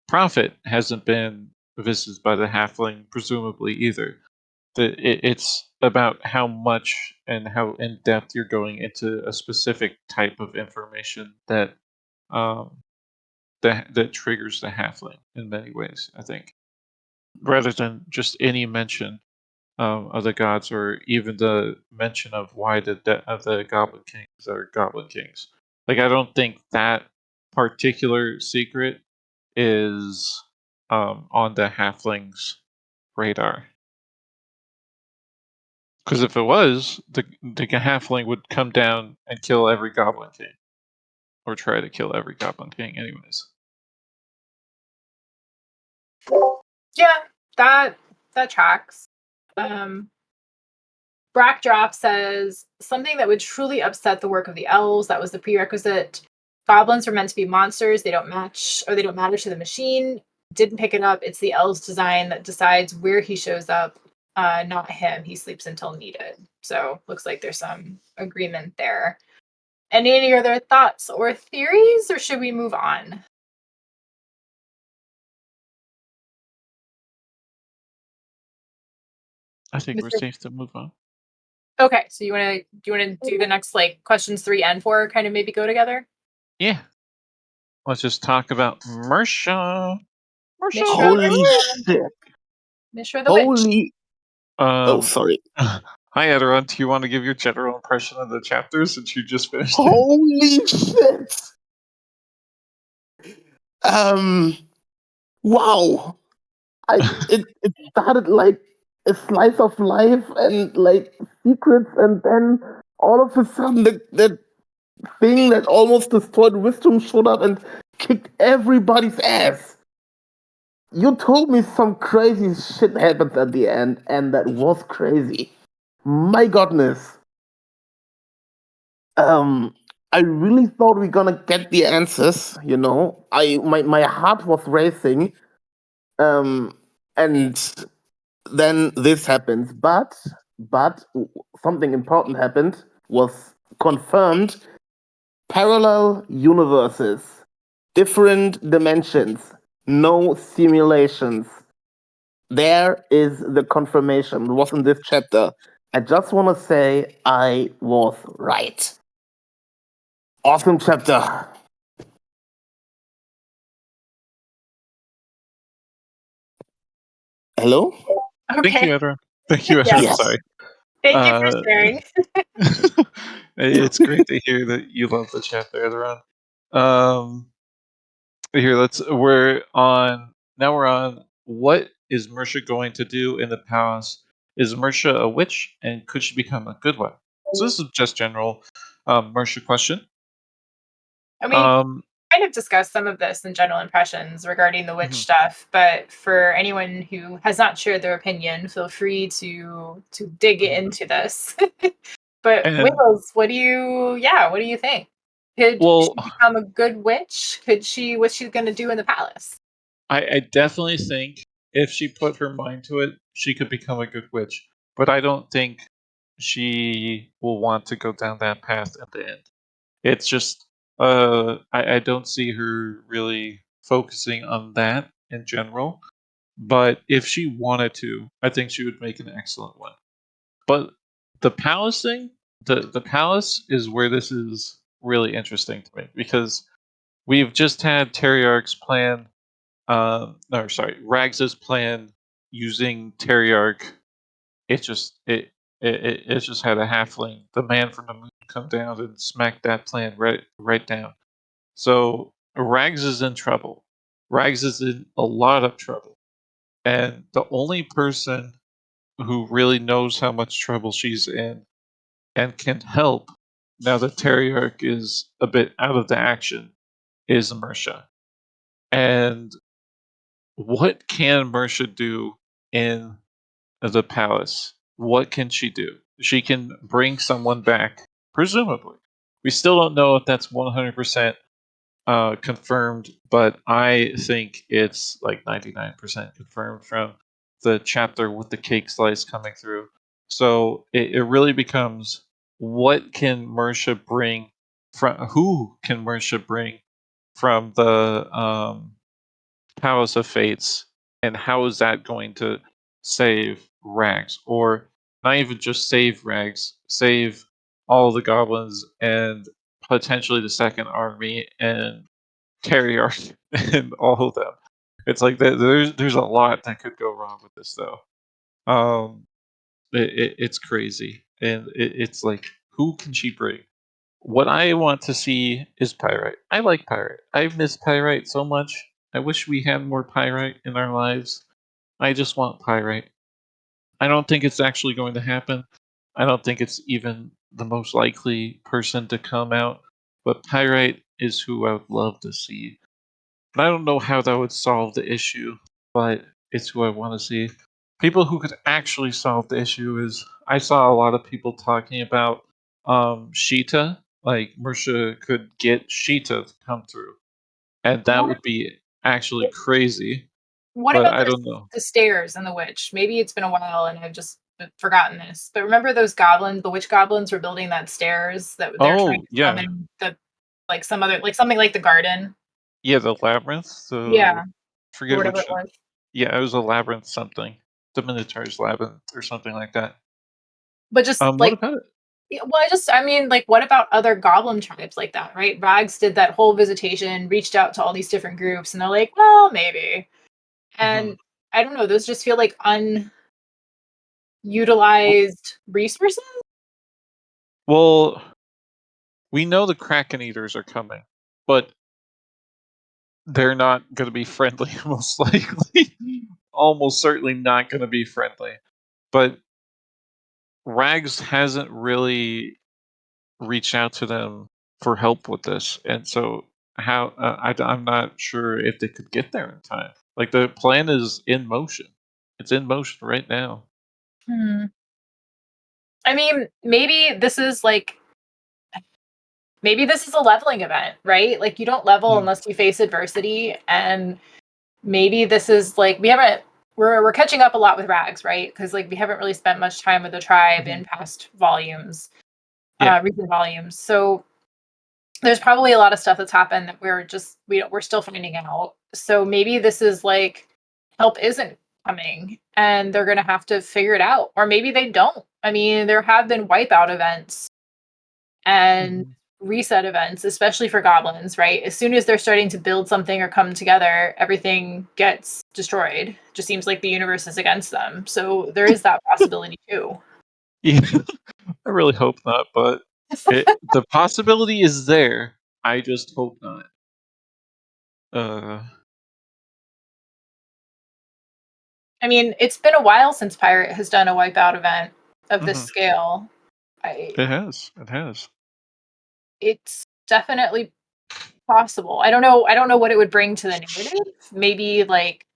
prophet hasn't been visited by the halfling, presumably either. It's about how much and how in depth you're going into a specific type of information that um, that triggers the halfling in many ways. I think, rather than just any mention of the gods, or even the mention of why the Goblin Kings are Goblin Kings. Like, I don't think that particular secret is on the halflings' radar. Because if it was, the halfling would come down and kill every Goblin King, or try to kill every Goblin King, anyways. Yeah, that tracks. Brack Drop says something that would truly upset the work of the elves. That was the prerequisite. Goblins were meant to be monsters. They don't match, or they don't matter to the machine. Didn't pick it up. It's the elves' design that decides where he shows up, not him. He sleeps until needed. So looks like there's some agreement there. Any other thoughts or theories, or should we move on? I think we're Mr. safe to move on. Okay, so you wanna do the next like questions 3 and 4 kind of maybe go together? Yeah. Let's just talk about Mersha. Mishra Mersha. Holy the shit. Mishra the witch. Holy. Oh, Um. sorry. Hi, Ederon. Do you want to give your general impression of the chapter since you just finished it? Holy shit. Um. Wow. It started like a slice of life and like secrets, and then all of a sudden that thing that almost destroyed wisdom showed up and kicked everybody's ass. You told me some crazy shit happens at the end, and that was crazy. My goodness. Um, I really thought we are gonna get the answers. My heart was racing. And then this happens, but something important happened. Was confirmed. Parallel universes, different dimensions, no simulations. There is the confirmation. It was in this chapter. I just want to say I was right. Awesome chapter. Hello? Thank you, Okay. Ederon. Thank you, Yeah. Ederon. Yes. Sorry. Thank you for Uh, sharing. it's great to hear that you love the chapter, Ederon. Here, we're on, now we're on, what is Mersha going to do in the palace? Is Mersha a witch, and could she become a good one? So this is just general Mersha question. I mean, Um, kind of discussed some of this in general impressions regarding the witch mhm. stuff, but for anyone who has not shared their opinion, feel free to dig Mhm. into this. But And, Wiggles, what do you think? Could well, she become a good witch? What's she gonna do in the palace? I definitely think if she put her mind to it, she could become a good witch. But I don't think she will want to go down that path at the end. It's just, I don't see her really focusing on that in general. But if she wanted to, I think she would make an excellent one. But the palace thing, the palace is where this is really interesting to me, because we've just had Teriarch's plan, no, sorry, Rags's plan using Teriarch. It just had a halfling, the man from the moon, come down and smack that plan right down. So Rags is in trouble. Rags is in a lot of trouble, and the only person who really knows how much trouble she's in and can help, now that Teriarch is a bit out of the action, is Mersha. And what can Mersha do in the palace? What can she do? She can bring someone back, presumably. We still don't know if that's 100% confirmed, but I think it's like 99% confirmed from the chapter with the cake slice coming through. So it really becomes, what can Mersha bring who can Mersha bring from the Palace of Fates, and how is that going to save Rags? Or not even just save Rags, save all the goblins and potentially the second army and carry our and all of them. It's like there's a lot that could go wrong with this though. Um, it's crazy, and it's like, who can she bring? What I want to see is Pyrite. I like Pyrite. I've missed Pyrite so much. I wish we had more Pyrite in our lives. I just want Pyrite. I don't think it's actually going to happen. I don't think it's even the most likely person to come out. But Pyrite is who I would love to see. And I don't know how that would solve the issue, but it's who I want to see. People who could actually solve the issue is, I saw a lot of people talking about Sheeta. Like Mersha could get Sheeta to come through, and that What would be actually crazy. what But about I don't know. the stairs and the witch? Maybe it's been a while and I've just forgotten this. But remember those goblins, the witch goblins were building that stairs that they're trying Oh to yeah, summon the like some other like something like the garden. yeah, the labyrinth. The Yeah, or forget whatever which. it was. Yeah, it was a labyrinth something. The Minotaur's labyrinth or something like that. But just What like about it? yeah, well, I mean, like, what about other goblin tribes like that, right? Rags did that whole visitation, reached out to all these different groups, and they're like, well, maybe. Hmm. And I don't know, those just feel like Well, unutilized resources. well, we know the Kraken Eaters are coming, but they're not going to be friendly, most likely. Almost certainly not going to be friendly. But Rags hasn't really reached out to them for help with this, and so how I'm not sure if they could get there in time. Like, the plan is in motion. It's in motion right now. Hmm. I mean, maybe this is a leveling event, right? Like, you don't level Mm. unless you face adversity, and maybe this is like we're catching up a lot with Rags, right? Because like we haven't really spent much time with the tribe Mhm. in past volumes, Yeah. recent volumes. So there's probably a lot of stuff that's happened that we're still finding out. So maybe this is like help isn't coming and they're gonna have to figure it out. Or maybe they don't. I mean, there have been wipeout events and Mhm. reset events, especially for goblins, right? As soon as they're starting to build something or come together, everything gets destroyed. Just seems like the universe is against them. So there is that possibility too. Yeah. I really hope not, but the possibility is there. I just hope not. Uh, I mean, it's been a while since Pirate has done a wipeout event of this mhm. scale. I It has. It has. It's definitely possible. I don't know what it would bring to the narrative. Maybe like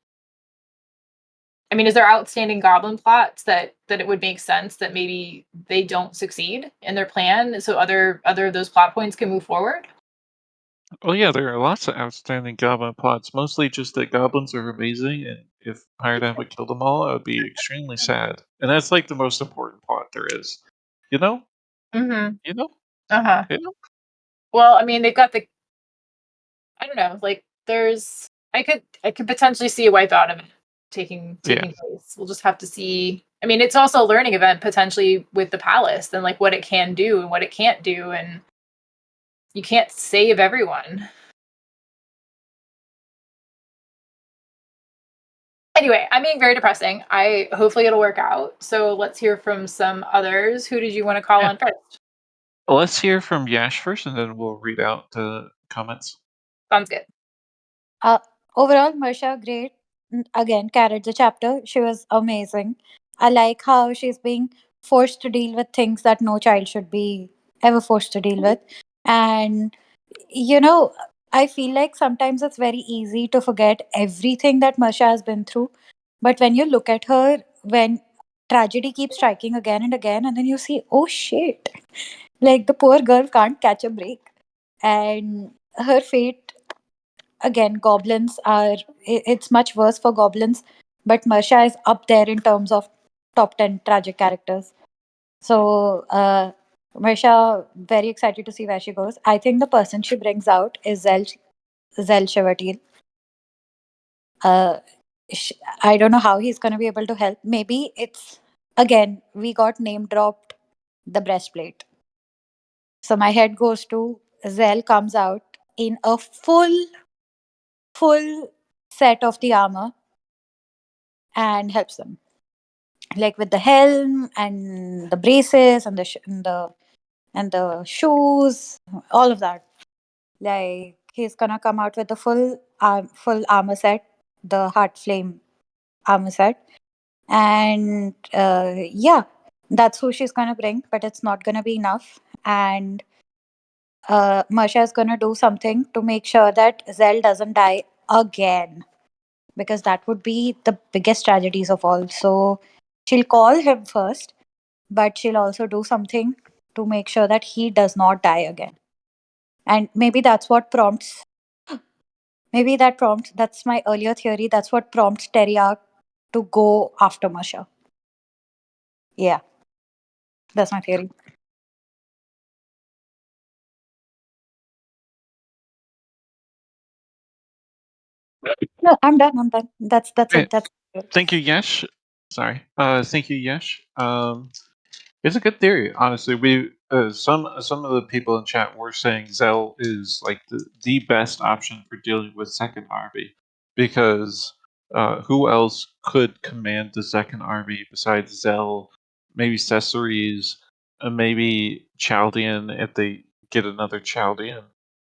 I mean, is there outstanding goblin plots that it would make sense that maybe they don't succeed in their plan so other of those plot points can move forward? Oh yeah, there are lots of outstanding goblin plots. Mostly just that goblins are amazing, and if Pyrodan would kill them all, I would be extremely sad. And that's like the most important plot there is. You know? Mhm. You know? Uh-huh. You know? Well, I mean, they've got the I don't know, like there's I could potentially see a wipeout event Yeah. taking place. We'll just have to see. I mean, it's also a learning event potentially with the palace and like what it can do and what it can't do and you can't save everyone. Anyway, I'm being very depressing. I hopefully it'll work out. So let's hear from some others. Who did you want to call Yeah. on first? Let's hear from Yash first, and then we'll read out the comments. Sounds good. Uh, Overall, Marsha, great. Again, carried the chapter. She was amazing. I like how she's being forced to deal with things that no child should be ever forced to deal with. And, you know, I feel like sometimes it's very easy to forget everything that Marsha has been through. But when you look at her, when tragedy keeps striking again and again, and then you see, oh shit, like the poor girl can't catch a break. And her fate, again, goblins are, it's much worse for goblins, but Marsha is up there in terms of top 10 tragic characters. So Marsha, very excited to see where she goes. I think the person she brings out is Zel Shivatil. Uh, sh- I don't know how he's going to be able to help. Maybe it's again we got name dropped the breastplate. So my head goes to Zel comes out in a full set of the armor and helps them, like with the helm and the braces and the shoes, all of that. Like he's gonna come out with the full armor set, the heart flame armor set, and yeah, that's who she's gonna bring. But it's not gonna be enough, and Marsha is gonna do something to make sure that Zell doesn't die again, because that would be the biggest tragedies of all. So she'll call him first, but she'll also do something to make sure that he does not die again. And maybe that's what prompts, that's my earlier theory, that's what prompts Teriak to go after Masha. Yeah, that's my theory. No, I'm done. That's Okay, it. That's it. thank you, Yesh. Sorry. Thank you, Yesh. It's a good theory, honestly. We some of the people in chat were saying Zell is like the best option for dealing with second army, because who else could command the second army besides Zell? Maybe Cessaries, maybe Chalyon if they get another Chalyon.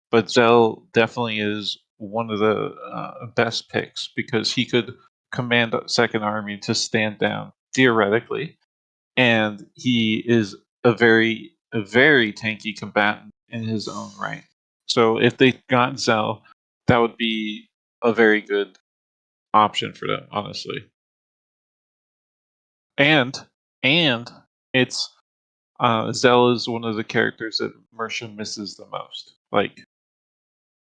But Zell definitely is one of the best picks because he could command a second army to stand down theoretically, and he is a very tanky combatant in his own right. So if they got Zell, that would be a very good option for them, honestly. And it's Zell is one of the characters that Mercia misses the most, like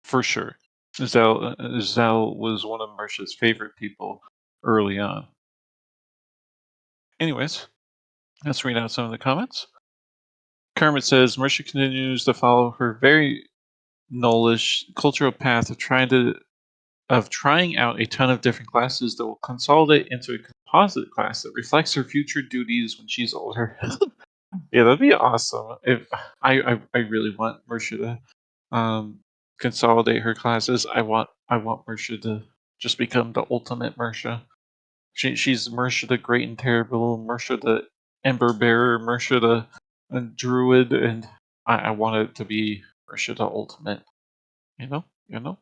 for sure. Zell was one of Mercia's favorite people early on. Anyways, let's read out some of the comments. Kermit says Mercia continues to follow her very knowledge cultural path of trying out a ton of different classes that will consolidate into a composite class that reflects her future duties when she's older. Yeah, that'd be awesome. If I really want Mercia to consolidate her classes. I want Mercia to just become the ultimate Mercia. She's Mercia the Great and Terrible, Mercia the Ember Bearer, Mercia the Druid, and I want it to be Mercia the Ultimate. You know,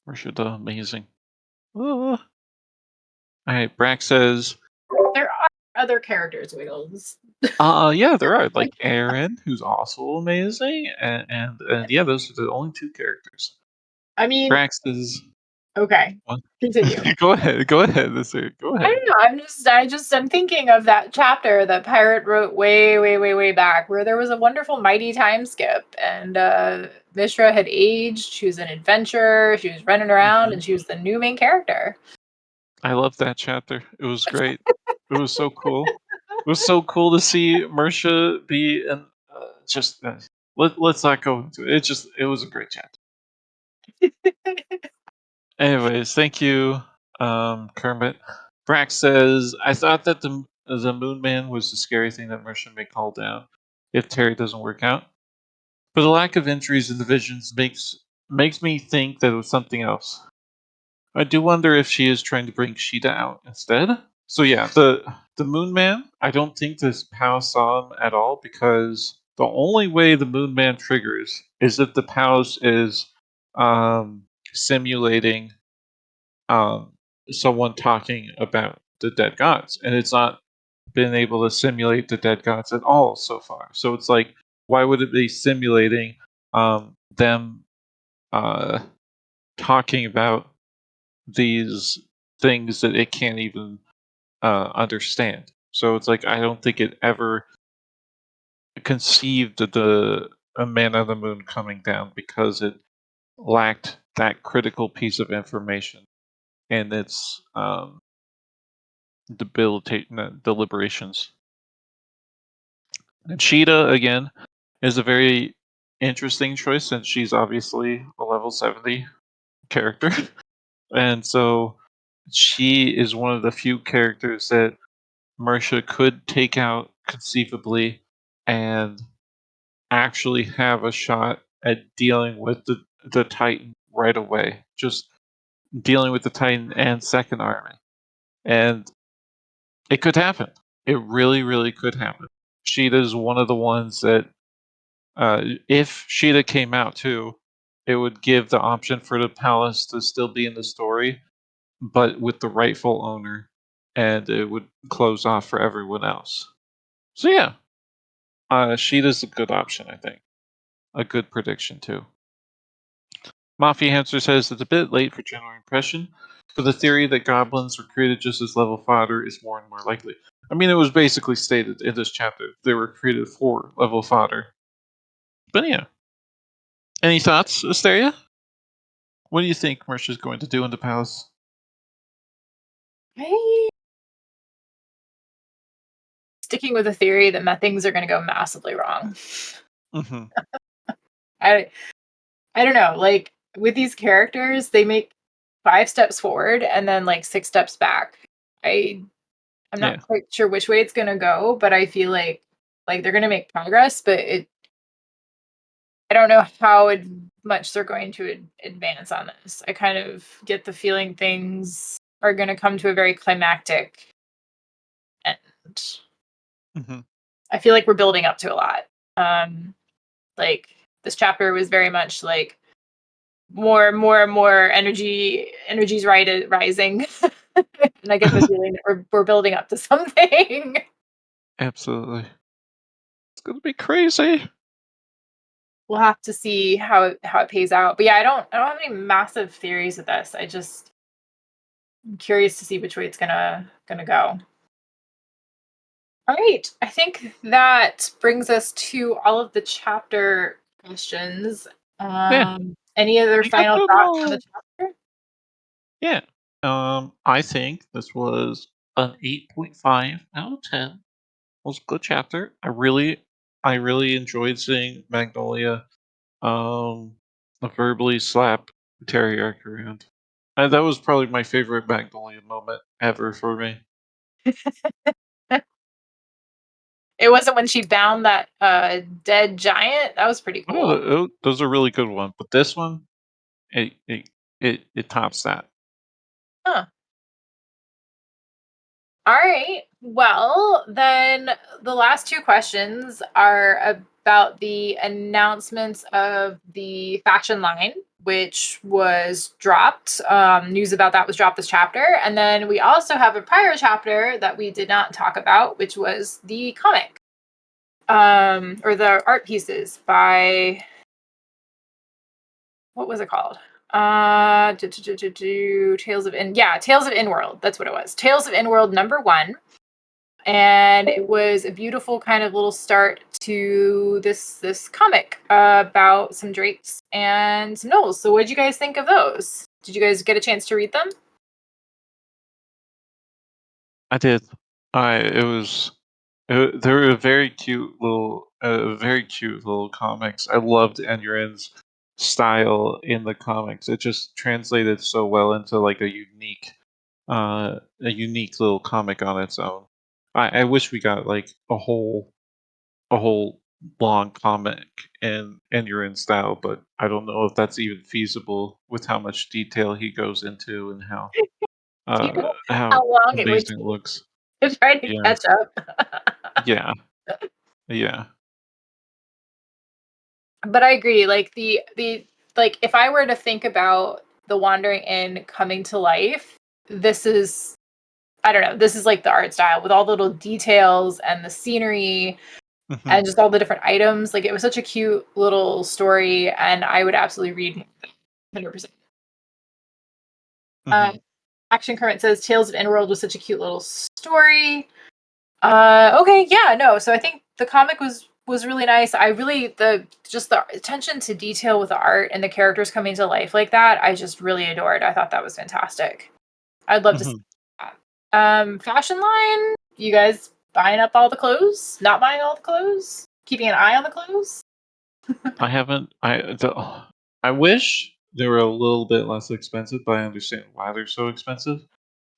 Mercia the Amazing. All right, Brack says, There are other characters, Wiggles. yeah, there are like Aaron, who's also amazing, and yeah, those are the only two characters. I mean, Brack says, okay, what? continue. Go ahead, go ahead, go I ahead. don't know. I'm thinking of that chapter that Pirate wrote way, way, way, way back, where there was a wonderful mighty time skip, and Mishra had aged. She was an adventurer. She was running around, and she was the new main character. I love that chapter. It was great. It was so cool. It was so cool to see Mercia be an just. Let's not go into it. It was a great chapter. Anyways, thank you, Kermit. Brack says, I thought that the Moon Man was the scary thing that Mercia may call down if Terry doesn't work out. But the lack of injuries in the visions makes me think that it was something else. I do wonder if she is trying to bring Sheeta out instead. So yeah, the Moon Man, I don't think this POW saw him at all, because the only way the Moon Man triggers is if the POWs is simulating someone talking about the dead gods, and it's not been able to simulate the dead gods at all so far. So it's like, why would it be simulating them uh, talking about these things that it can't even understand? So it's like, I don't think it ever conceived the a man on the moon coming down, because it lacked that critical piece of information in its deliberations. And Cheetah, again, is a very interesting choice since she's obviously a level 70 character. And so she is one of the few characters that Marcia could take out conceivably and actually have a shot at dealing with the Titan right away. Just dealing with the Titan and Second Army. And it could happen. It really, really could happen. Sheeta's one of the ones that, if Sheeta came out too, it would give the option for the palace to still be in the story, but with the rightful owner, and it would close off for everyone else. So yeah, Sheeta's a good option, I think. A good prediction too. Mafia Hamster says it's a bit late for general impression, but the theory that goblins were created just as level fodder is more and more likely. I mean, it was basically stated in this chapter they were created for level fodder. But yeah. Any thoughts, Asteria? What do you think Marsha's going to do in the palace? Sticking with the theory that things are going to go massively wrong. Mm-hmm. I don't know. Like with these characters, they make 5 steps forward and then like 6 steps back. I'm Yeah. not quite sure which way it's going to go, but I feel like they're going to make progress, but I don't know how much they're going to advance on this. I kind of get the feeling things are going to come to a very climactic end. Mm-hmm. I feel like we're building up to a lot. Like this chapter was very much like more energy's rising. And I get the feeling that we're building up to something. Absolutely. It's gonna be crazy. We'll have to see how it pays out. But yeah, I don't have any massive theories with this. I'm curious to see which way it's gonna go. All right. I think that brings us to all of the chapter questions. Yeah. Any other We got final them thoughts on the all. chapter? Yeah. I think this was an 8.5 out of 10. It was a good chapter. I really enjoyed seeing Magnolia verbally slap Terriarch around. And that was probably my favorite Magnolia moment ever for me. It wasn't when she bound that dead giant. That was pretty Oh, no, cool. those are really good ones, but this one, it tops that. Huh. All right. Well, then the last 2 questions are about the announcements of the fashion line, which was dropped. News about that was dropped this chapter. And then we also have a prior chapter that we did not talk about, which was the comic, or the art pieces by, what was it called? Tales of Inworld. That's what it was. Tales of Inworld #1. And it was a beautiful kind of little start to this comic about some drakes and some gnolls. So what did you guys think of those? Did you guys get a chance to read them? I did. It was. They were very cute little comics. I loved Enyarin's style in the comics. It just translated so well into like a unique little comic on its own. I wish we got like a whole long comic in Enyarin style, but I don't know if that's even feasible with how much detail he goes into and how Do you uh know how how long it would amazing it take looks. to try to Yeah, catch up? yeah, yeah. But I agree. Like like if I were to think about the Wandering Inn coming to life, this is, I don't know, this is like the art style with all the little details and the scenery Hmm. and just all the different items. Like it was such a cute little story, and I would absolutely read 100%. Uh, Hmm. Action Current says Tales of Inworld was such a cute little story. Okay, yeah, no. So I think the comic was really nice. I really the attention to detail with the art and the characters coming to life like that. I just really adored. I thought that was fantastic. I'd love to see Hmm. that. Fashion line. You guys buying up all the clothes, not buying all the clothes, keeping an eye on the clothes. I haven't. I wish they were a little bit less expensive, but I understand why they're so expensive.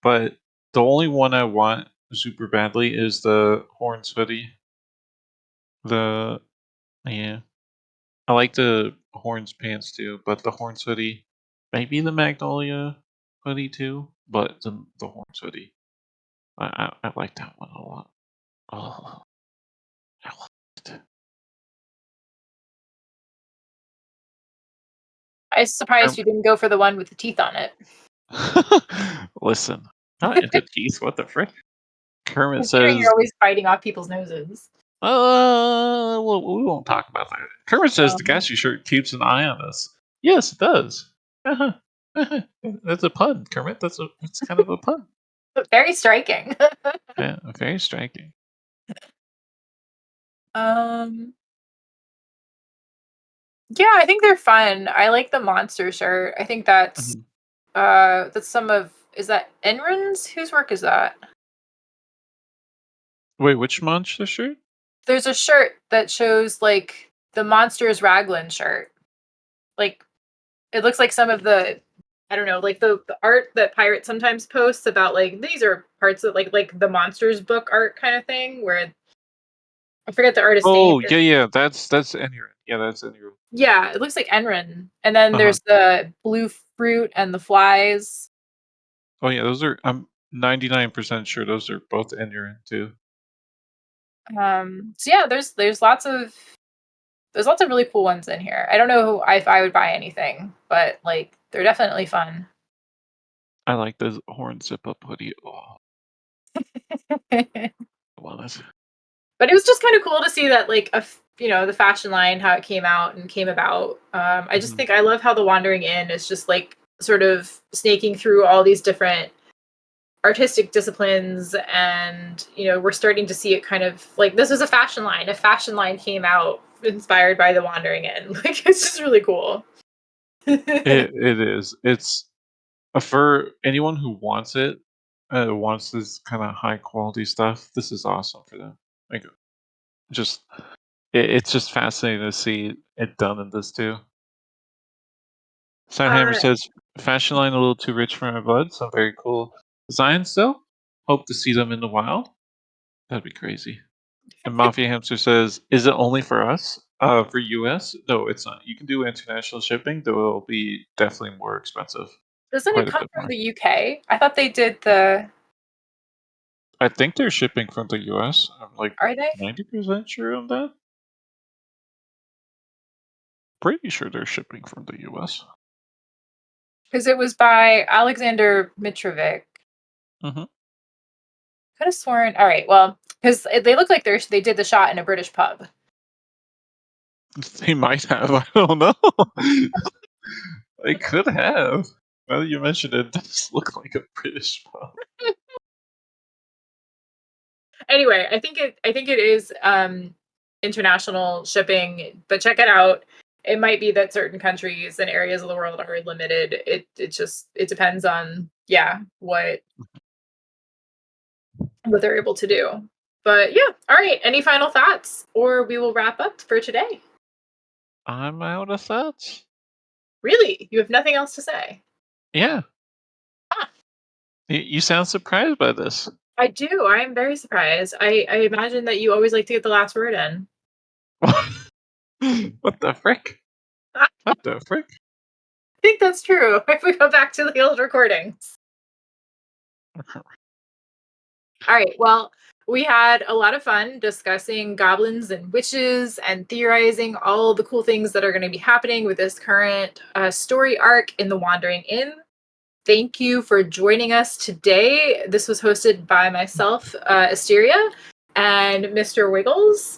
But the only one I want super badly is the Horns hoodie. Yeah, I like the Horns pants too, but the Horns hoodie, maybe the Magnolia hoodie too, but the Horns hoodie, I like that one a lot. Oh, I love it. I was surprised you didn't go for the one with the teeth on it. Listen, not into teeth. What the frick? Kermit Considering says, you're always biting off people's noses. well, we won't talk about that. Kermit says the Gatsby shirt keeps an eye on us. Yes, it does. That's a pun, Kermit. It's kind of a pun. Very striking. Yeah, very striking. Yeah, I think they're fun. I like the monster shirt. I think that's some of, is that Enron's? Whose work is that? Wait, which monster shirt? There's a shirt that shows like the Monsters Raglan shirt. Like it looks like some of the, I don't know, like the art that Pirate sometimes posts about like these are parts of like the Monsters book art kind of thing where I forget the artist's name. Oh, yeah. That's Enron. Yeah, that's Enron. Yeah, it looks like Enron. And then Uh-huh. there's the blue fruit and the flies. Oh yeah, those are. I'm 99% sure those are both Enron too. So yeah, there's lots of really cool ones in here. I don't know if I would buy anything, but like they're definitely fun. I like the horn zip up hoodie. Oh, I love it. But it was just kind of cool to see that like the fashion line, how it came out and came about. I just think I love how the Wandering Inn is just like sort of snaking through all these different artistic disciplines, and we're starting to see it kind of like this was a fashion line. A fashion line came out inspired by the Wandering Inn. Like it's just really cool. It is. It's for anyone who wants it, wants this kind of high quality stuff. This is awesome for them. Like, just it's just fascinating to see it done in this too. Sidehammer says, "Fashion line a little too rich for my blood. Some very cool designs though. Hope to see them in the wild. That'd be crazy." And Mafia Hamster says, "Is it only for us? For US? No, it's not. You can do international shipping, though it'll be definitely more expensive. Doesn't it Quite a come bit from more. the UK? I thought they did the. I think they're shipping from the US. I'm like Are they? 90% sure on that. Pretty sure they're shipping from the US. Because it was by Alexander Mitrovic. Mm-hmm. Could have sworn. All right, well, because they look like they did the shot in a British pub. They might have. I don't know. They could have. Well, you mentioned it, it does look like a British pub. Anyway, I think it is international shipping, but check it out. It might be that certain countries and areas of the world are limited. It depends on what they're able to do. But yeah, all right. Any final thoughts, or we will wrap up for today. I'm out of thoughts. Really, you have nothing else to say? Yeah. Ah. You sound surprised by this. I do. I am very surprised. I imagine that you always like to get the last word in. What the frick? What the frick? I think that's true. If we go back to the old recordings. All right. Well, we had a lot of fun discussing goblins and witches and theorizing all the cool things that are going to be happening with this current story arc in The Wandering Inn. Thank you for joining us today. This was hosted by myself, Asteria, and Mr. Wiggles.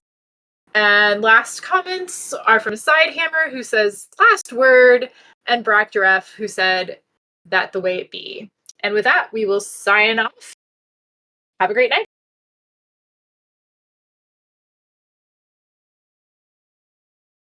And last comments are from Sidehammer, who says last word, and Brack Giraffe, who said that the way it be. And with that, we will sign off. Have a great night.